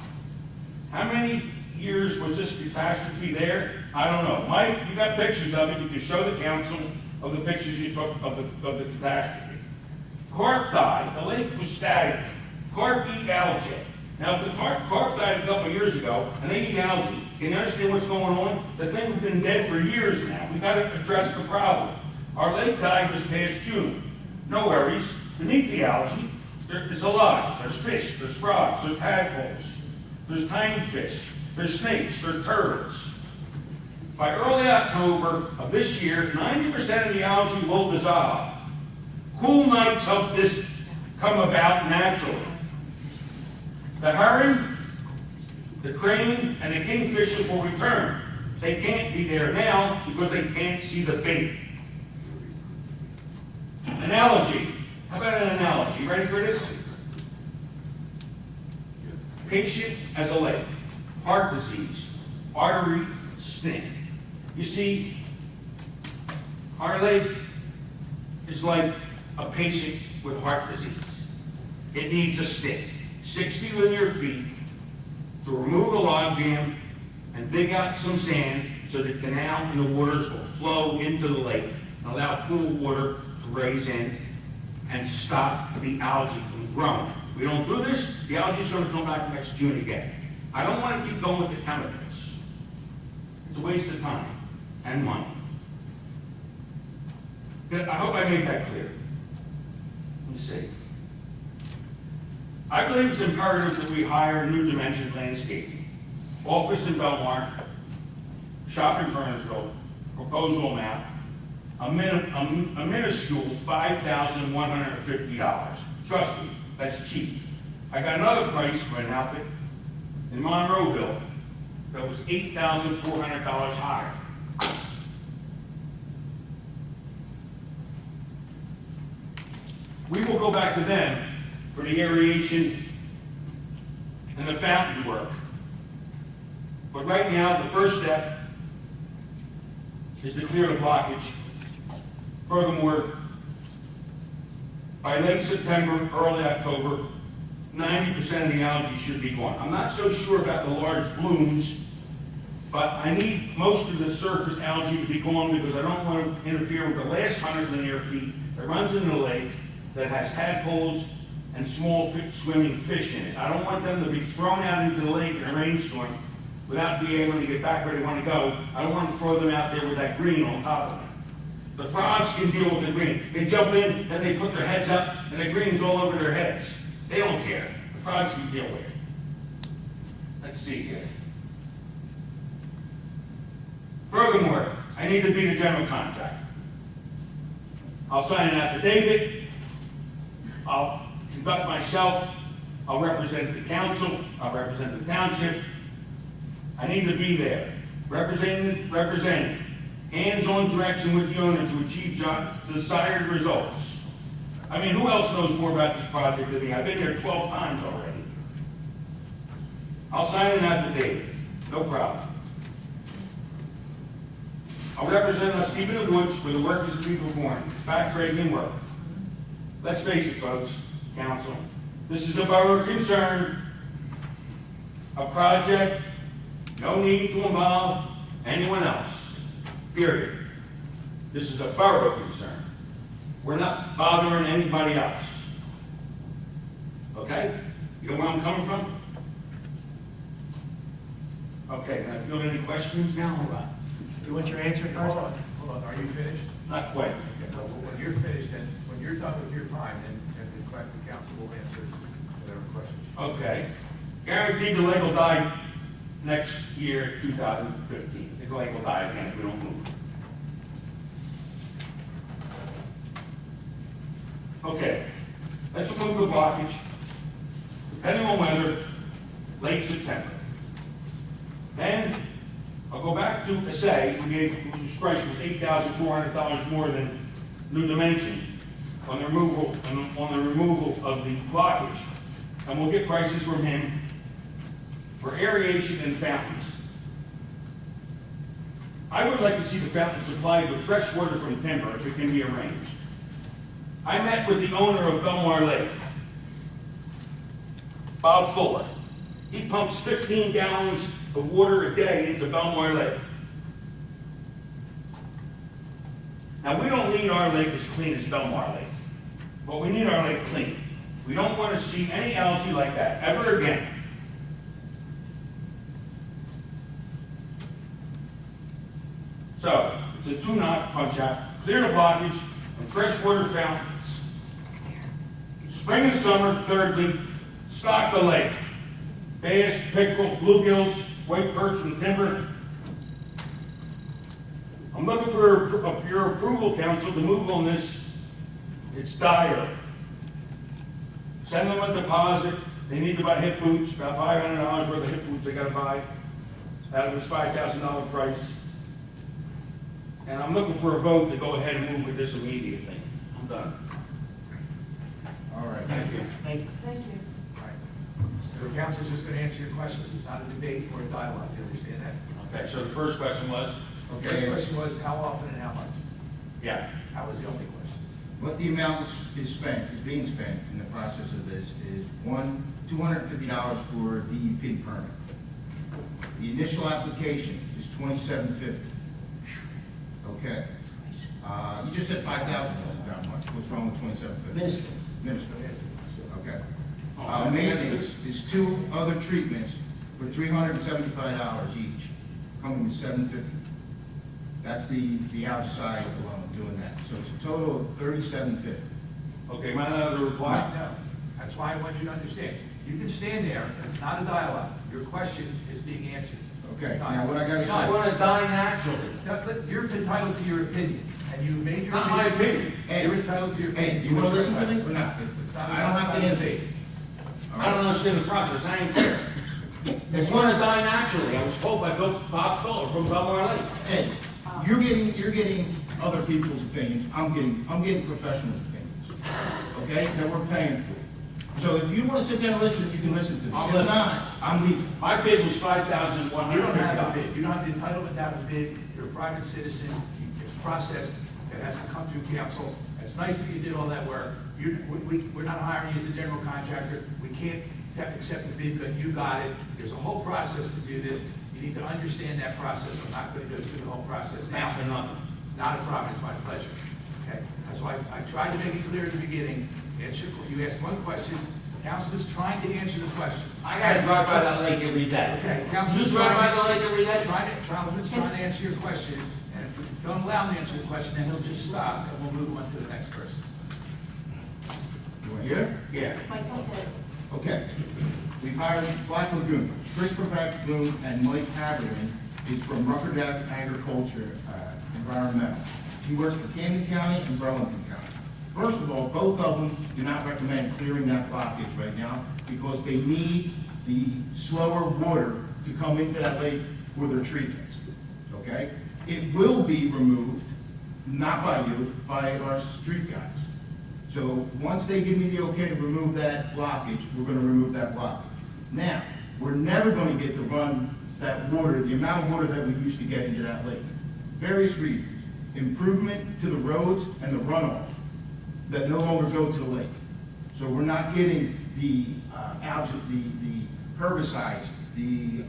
How many years was this catastrophe there? I don't know. Mike, you got pictures of it. You can show the council of the pictures you took of the catastrophe. Carp died. The lake was stagnant. Carp eat algae. Now, if the carp died a couple of years ago, and they eat algae, can you understand what's going on? The thing has been dead for years now. We've got to address the problem. Our lake died this past June. No worries. Beneath the algae, it's alive. There's fish, there's frogs, there's tadpoles, there's tiny fish, there's snakes, there's turtles. By early October of this year, 90% of the algae will dissolve. Cool nights help this come about naturally. The herring, the crane, and the kingfishers will return. They can't be there now because they can't see the bait. Analogy. How about an analogy? You ready for this? Patient as a lake. Heart disease. Artery stent. You see, our lake is like a patient with heart disease. It needs a stick, 60 linear feet, to remove a log jam and dig out some sand so the canal and the waters will flow into the lake and allow cool water to raise in and stop the algae from growing. If we don't do this, the algae is going to come back next June again. I don't want to keep going with the chemicals. It's a waste of time and money. I hope I made that clear. Let me see. I believe it's imperative that we hire New Dimensions Landscaping, office in Belmar, shop in Kernersville, proposal amount, a minuscule $5,150. Trust me, that's cheap. I got another price for an outfit in Monroeville that was $8,400 higher. We will go back to them for the aeration and the fountain work. But right now, the first step is to clear the blockage. Furthermore, by late September, early October, 90% of the algae should be gone. I'm not so sure about the large blooms, but I need most of the surface algae to be gone because I don't want to interfere with the last 100 linear feet that runs into the lake that has tadpoles and small swimming fish in it. I don't want them to be thrown out into the lake in a rainstorm without being able to get back where they want to go. I don't want to throw them out there with that green on top of them. The frogs can deal with the green. They jump in, then they put their heads up, and the green's all over their heads. They don't care. The frogs can deal with it. Let's see here. Furthermore, I need to be the general contractor. I'll sign an affidavit. I'll conduct myself. I'll represent the council. I'll represent the township. I need to be there, representing, hands-on direction with the owner to achieve desired results. I mean, who else knows more about this project than me? I've been here 12 times already. I'll sign an affidavit, no problem. I'll represent us deep in the woods where the work is to be performed, back-breaking work. Let's face it, folks, council, this is a borough concern, a project, no need to involve anyone else, period. This is a borough concern. We're not bothering anybody else. Okay? You know where I'm coming from? Okay, can I field any questions now or what? Do you want your answer first? Hold on, are you finished? Not quite. Okay, well, when you're finished, and when you're done with your time, then the council will answer whatever questions. Okay. Guaranteed the lake will die next year, 2015. The lake will die again if we don't move. Okay. Let's remove the blockage. Depending on weather, late September. Then I'll go back to say whose price was $8,400 more than New Dimension on the removal of the blockage, and we'll get prices from him for aeration and fountains. I would like to see the fountain supplied with fresh water from timber if it can be arranged. I met with the owner of Belmar Lake, Bob Fuller. He pumps 15 gallons of water a day into Belmar Lake. Now, we don't need our lake as clean as Belmar Lake, but we need our lake clean. We don't want to see any algae like that ever again. So, it's a 2-knot punch-out, clear the blockage, and freshwater fountains. Spring and summer, thirdly, stock the lake. Bass, pickerel, bluegills, white perch, and timber. I'm looking for your approval, council, to move on this. It's dire. Send them a deposit. They need to buy hip boots, about $500 worth of hip boots they gotta buy out of this $5,000 price. And I'm looking for a vote to go ahead and move with this immediately. I'm done. All right. Thank you. Thank you. Thank you. All right. The council's just going to answer your questions. It's not a debate or a dialogue. Do you understand that? Okay, so the first question was? The first question was how often and how much? Yeah. That was the only question. What the amount is being spent in the process of this is $250 for a DEP permit. The initial application is $2,750. Okay. You just said 5,000 wasn't that much. What's wrong with 2,750? Minuscule. Minuscule. Okay. Maintenance is 2 other treatments for $375 each, coming to $750. That's the algaecide alone doing that. So it's a total of $3,750. Okay, am I allowed to reply? No. That's why I want you to understand. You can stand there, and it's not a dialogue. Your question is being answered. Okay, now what I gotta I say. want to die naturally. You're entitled to your opinion, and you made your Not my opinion. opinion. You're entitled to your opinion. Hey, do you want to listen to me or not? It's not I don't have to answer. I don't understand the process. I ain't care. It's going to die naturally. I was told by Bob Fuller from Belmar Lake. Hey, you're getting other people's opinions. I'm getting professional opinions. Okay, that we're paying for. So if you want to sit down and listen, you can listen to me. I'll If listen. not, I'm leaving. My bid was You don't have a $5,150. bid. You don't have the entitlement to have a bid. You're a private citizen. It's a process that has to come through council. It's nice that you did all that work. We're not hiring you as the general contractor. We can't accept the bid, but you got it. There's a whole process to do this. You need to understand that process. I'm not going to go through the whole process now. Half or nothing. Not a problem. It's my pleasure. Okay? That's why I tried to make it clear at the beginning. You asked one question, Councilman's trying to answer the question. I gotta drive by that lake every day. Okay, You Councilman's drive by trying, the lake every day? Councilman's trying to answer your question, and if we don't allow him to answer the question, then he'll just stop, and we'll move on to the next person. You want to hear? Yeah. Okay. We've hired Black Lagoon. Christopher Black Lagoon and Mike Haberman is from Rucker Agriculture Environmental. He works for Camden County and Burlington County. First of all, both of them do not recommend clearing that blockage right now because they need the slower water to come into that lake for their treatments, okay? It will be removed, not by you, by our street guys. So once they give me the okay to remove that blockage, we're gonna remove that blockage. Now, we're never gonna get to run that water, the amount of water that we used to get into that lake. Various reasons. Improvement to the roads and the runoff that no longer go to the lake. So we're not getting the algae, the herbicides, the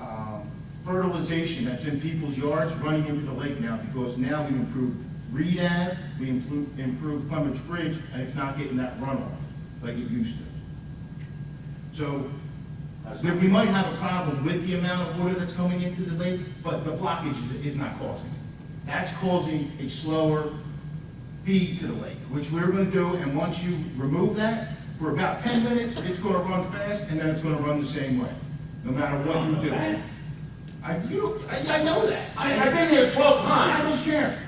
fertilization that's in people's yards running into the lake now because now we improved Reed Ave, we improved Clements Bridge, and it's not getting that runoff like it used to. So we might have a problem with the amount of water that's coming into the lake, but the blockage is not causing it. That's causing a slower feed to the lake, which we're going to do, and once you remove that, for about 10 minutes, it's going to run fast, and then it's going to run the same way, no matter what you do. I know that. I've been there 12 times. I don't care.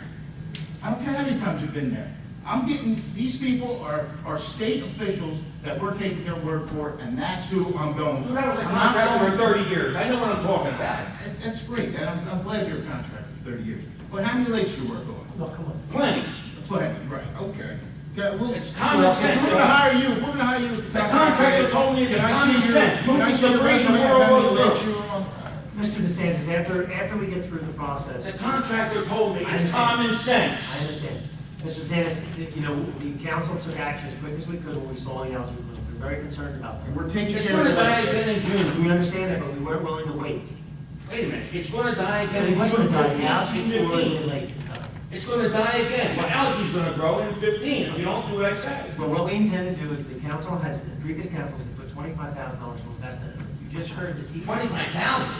I don't care how many times you've been there. I'm getting, these people are state officials that we're taking their word for, and that's who I'm going for. That was a I'm not contract going- for 30 years. I know what I'm talking about. That's great, and I'm glad you're a contractor for 30 years. But how many lakes do you work on? No, come on. Plenty. Plenty, right, okay. Okay, well, It's common well, sense. If we're gonna hire you, if we're gonna hire you as the The contractor told me it's can I see common your- sense. Can I see your Moving the resume rate of of how many world lakes over. you were on? Mr. DeSantis, after we get through the process, The contractor told me I it's understand. common I sense. understand. Mr. DeSantis, you know, the council took action as quick as we could when we saw the algae bloom. We're very concerned about And that. we're taking It's care of gonna die the again in June. We understand that, but we weren't willing to wait. Wait a minute, it's gonna die again in What's June going to die, the algae 15, or the 15. lake? It's gonna die again. Well, algae's gonna grow in 15 if you don't do what I say. Well, what we intend to do is the council has, the previous councils have put $25,000 to invest in it. You just heard this evening. 25,000?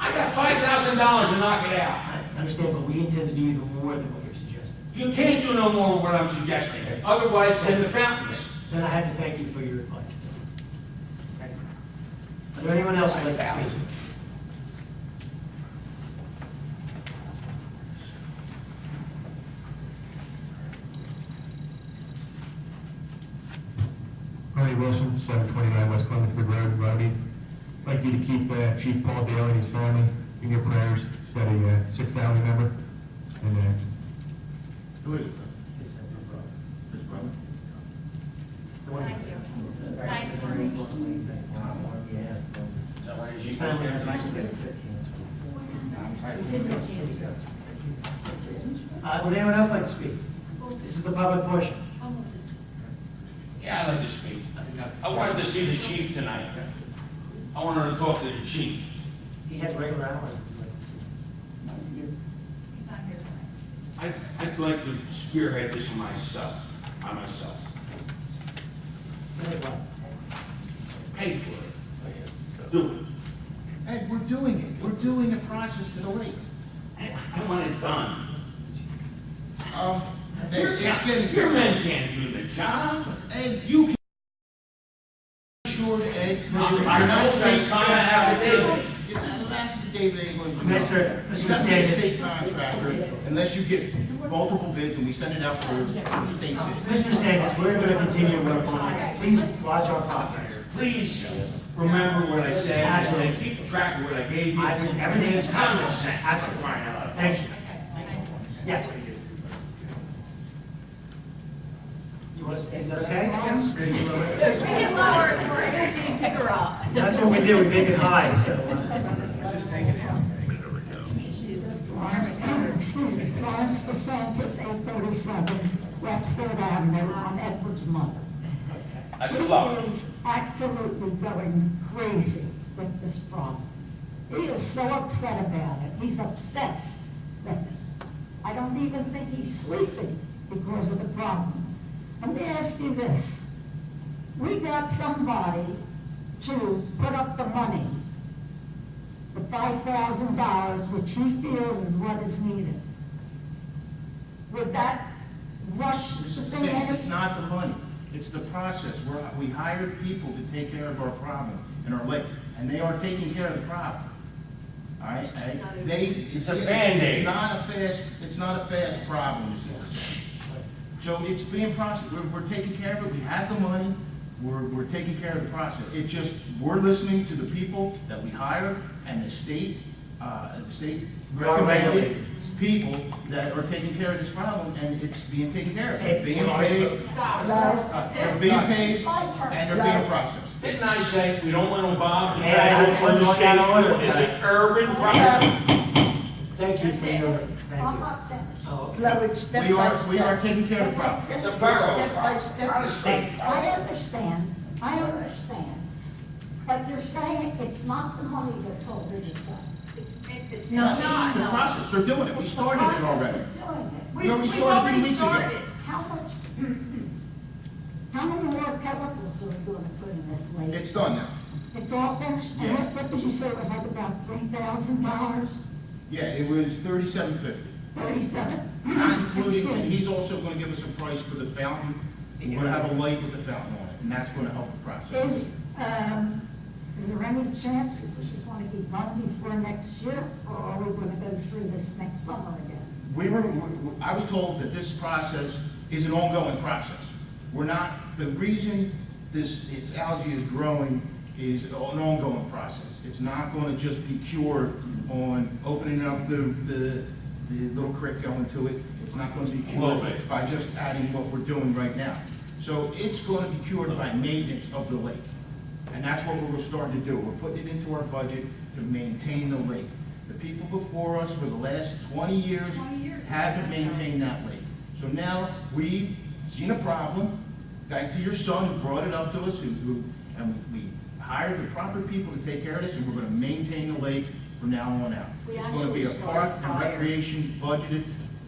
I got $5,000 to knock it out. I understand, but we intend to do even more than what you're suggesting. You can't do no more of what I'm suggesting. Otherwise, then the fountains. Then I have to thank you for your advice. Okay. Is there anyone else who'd like to speak? Ronnie Wilson, 729 West Clementford Road, Runnemede. I'd like you to keep Chief Paul Daly and his family in your prayers. He's got a sick family member. And Who is it? It's your brother. His brother? Thank you. Thanks, Marie. His family has cancer. Would anyone else like to speak? This is the public portion. Yeah, I'd like to speak. I wanted to see the chief tonight. I wanted to talk to the chief. He has regular hours. if you'd like to see. He's not here tonight. I'd like to spearhead this myself, by myself. Say what? Pay for it. Do it. Ed, we're doing it. We're doing a process to the lake. I want it done. Ed, it's getting. Your men can't do the job. Ed, you can. Sure, Ed. I'm not saying sign an affidavit. That's the David ain't going to do. Mr. You got to be a DeSantis. state contractor unless you get multiple bids and we send it out for a state bid. Mr. DeSantis, we're going to continue to work on it. Please watch our progress. Please remember what I said Absolutely. and keep track of what I gave you. Everything is common sense. Absolutely. Thank you. Yes. You want to stay, is that okay? Make it lower, we're just gonna pick her up. That's what we do, we make it high, so. Just take it out. Florence DeSantis, 837 West Third Avenue on Edwards Mother. That's love. He is absolutely going crazy with this problem. He is so upset about it. He's obsessed with it. I don't even think he's sleeping because of the problem. Let me ask you this. We got somebody to put up the money, the $5,000, which he feels is what is needed. Would that rush the thing? It's not the money, it's the process. We hired people to take care of our problem in our lake, and they are taking care of the problem. All right? It's a Band-Aid. It's not a fast problem. So it's being processed. We're taking care of it. We have the money. We're taking care of the process. It just, we're listening to the people that we hire and the state recommended people that are taking care of this problem, and it's being taken care of. They're being paid, Stop. That's they're being paid, and they're being processed. Didn't I say we don't want to involve the Hey, guys we're in the going state? out of order. It's an urban problem. Thank you for your, I'm thank you. not finished. Oh, okay. No, it's step We by are step. taking care of the problem. It's a borough Step by problem, step. not a state. I understand, but you're saying it's not the money that's holding us up. It's No, not. it's the process. They're doing it. We started it already. It's the process of doing it. We already We've started 2 already weeks ago. started. How much, how many more chemicals are we going to put in this lake? It's done now. It's all finished? And Yeah. what did you say, it was like about $3,000? Yeah, it was $37.50. 37? Not including, and he's also gonna give us a price for the fountain. We're gonna have a light with the fountain on it, and that's gonna help the process. Is there any chance that this is going to be done before next year, or are we going to go through this next summer again? I was told that this process is an ongoing process. We're not, the reason its algae is growing is an ongoing process. It's not gonna just be cured on opening up the little creek going to it. It's not gonna be Will cured be. by just adding what we're doing right now. So it's gonna be cured by maintenance of the lake. And that's what we're starting to do. We're putting it into our budget to maintain the lake. The people before us for the last 20 years 20 years. haven't maintained that lake. So now we've seen a problem, thanks to your son who brought it up to us, and we hired the proper people to take care of this, and we're gonna maintain the lake from now on out. We It's gonna be a actually park started and fire. recreation budgeted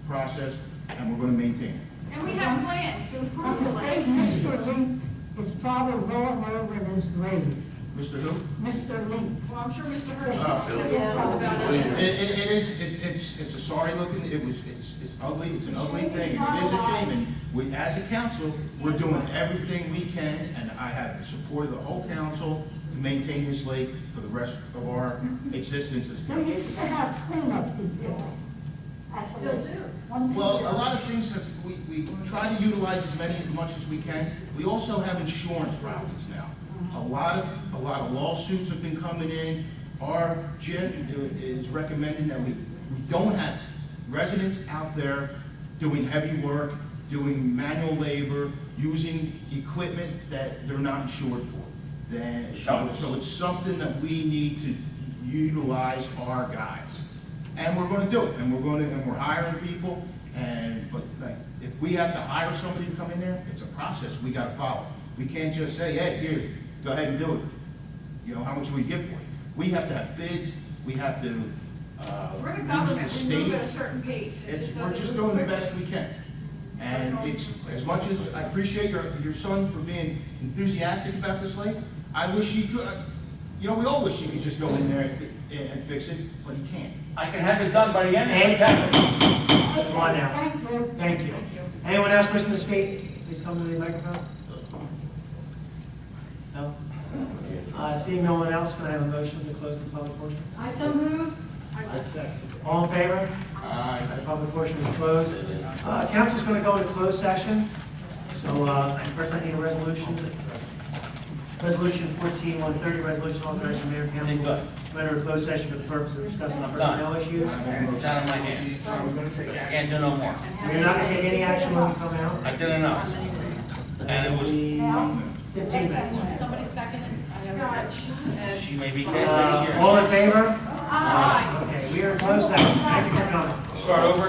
process, and we're gonna maintain it. And we have plans to improve I'm the afraid lake. Mr. Link is probably rolling over in his grave. Mr. Who? Mr. Link. Well, I'm sure Mr. Hirsch Oh. is still about it. It's a sorry looking, it's ugly, it's an ugly thing, it is a shame, and we, as a council, we're doing everything we can, and I have the support of the whole council to maintain this lake for the rest of our existence as We council. used to have cleanup details. I still do. Well, a lot of things that we try to utilize as much as we can. We also have insurance problems now. A lot of lawsuits have been coming in. Our JIF is recommending that we don't have residents out there doing heavy work, doing manual labor, using equipment that they're not insured for. So it's something that we need to utilize our guys. And we're gonna do it, and we're hiring people, but like, if we have to hire somebody to come in there, it's a process we gotta follow. We can't just say, hey, here, go ahead and do it. You know, how much do we give for it? We have to have bids, we have to, We're the use government, the we move at a state. certain pace. It just We're doesn't just move doing the quickly. best we can. And it's, as much as I appreciate your son for being enthusiastic about this lake, I wish he could, we all wish he could just go in there and fix it, but he can't. I can have it done by the end of September. Come on now. Thank you. Thank you. Anyone else wishing to speak? Please come to the microphone. No? Seeing no one else, can I have a motion to close the public portion? I so move. All in favor? The public portion is closed. Council's going to go into closed session. So first I need a resolution. Resolution 14-130, resolution authorizing mayor and council to enter a closed session for the purpose of discussing personnel issues. It's out of my hands. Can't do no more. You're not going to take any action when we come out? I did enough. And it was, 15 minutes. Somebody second it? she may be dead this year. All in favor? Aye. Okay, we are in closed session. Thank you for coming. Start over.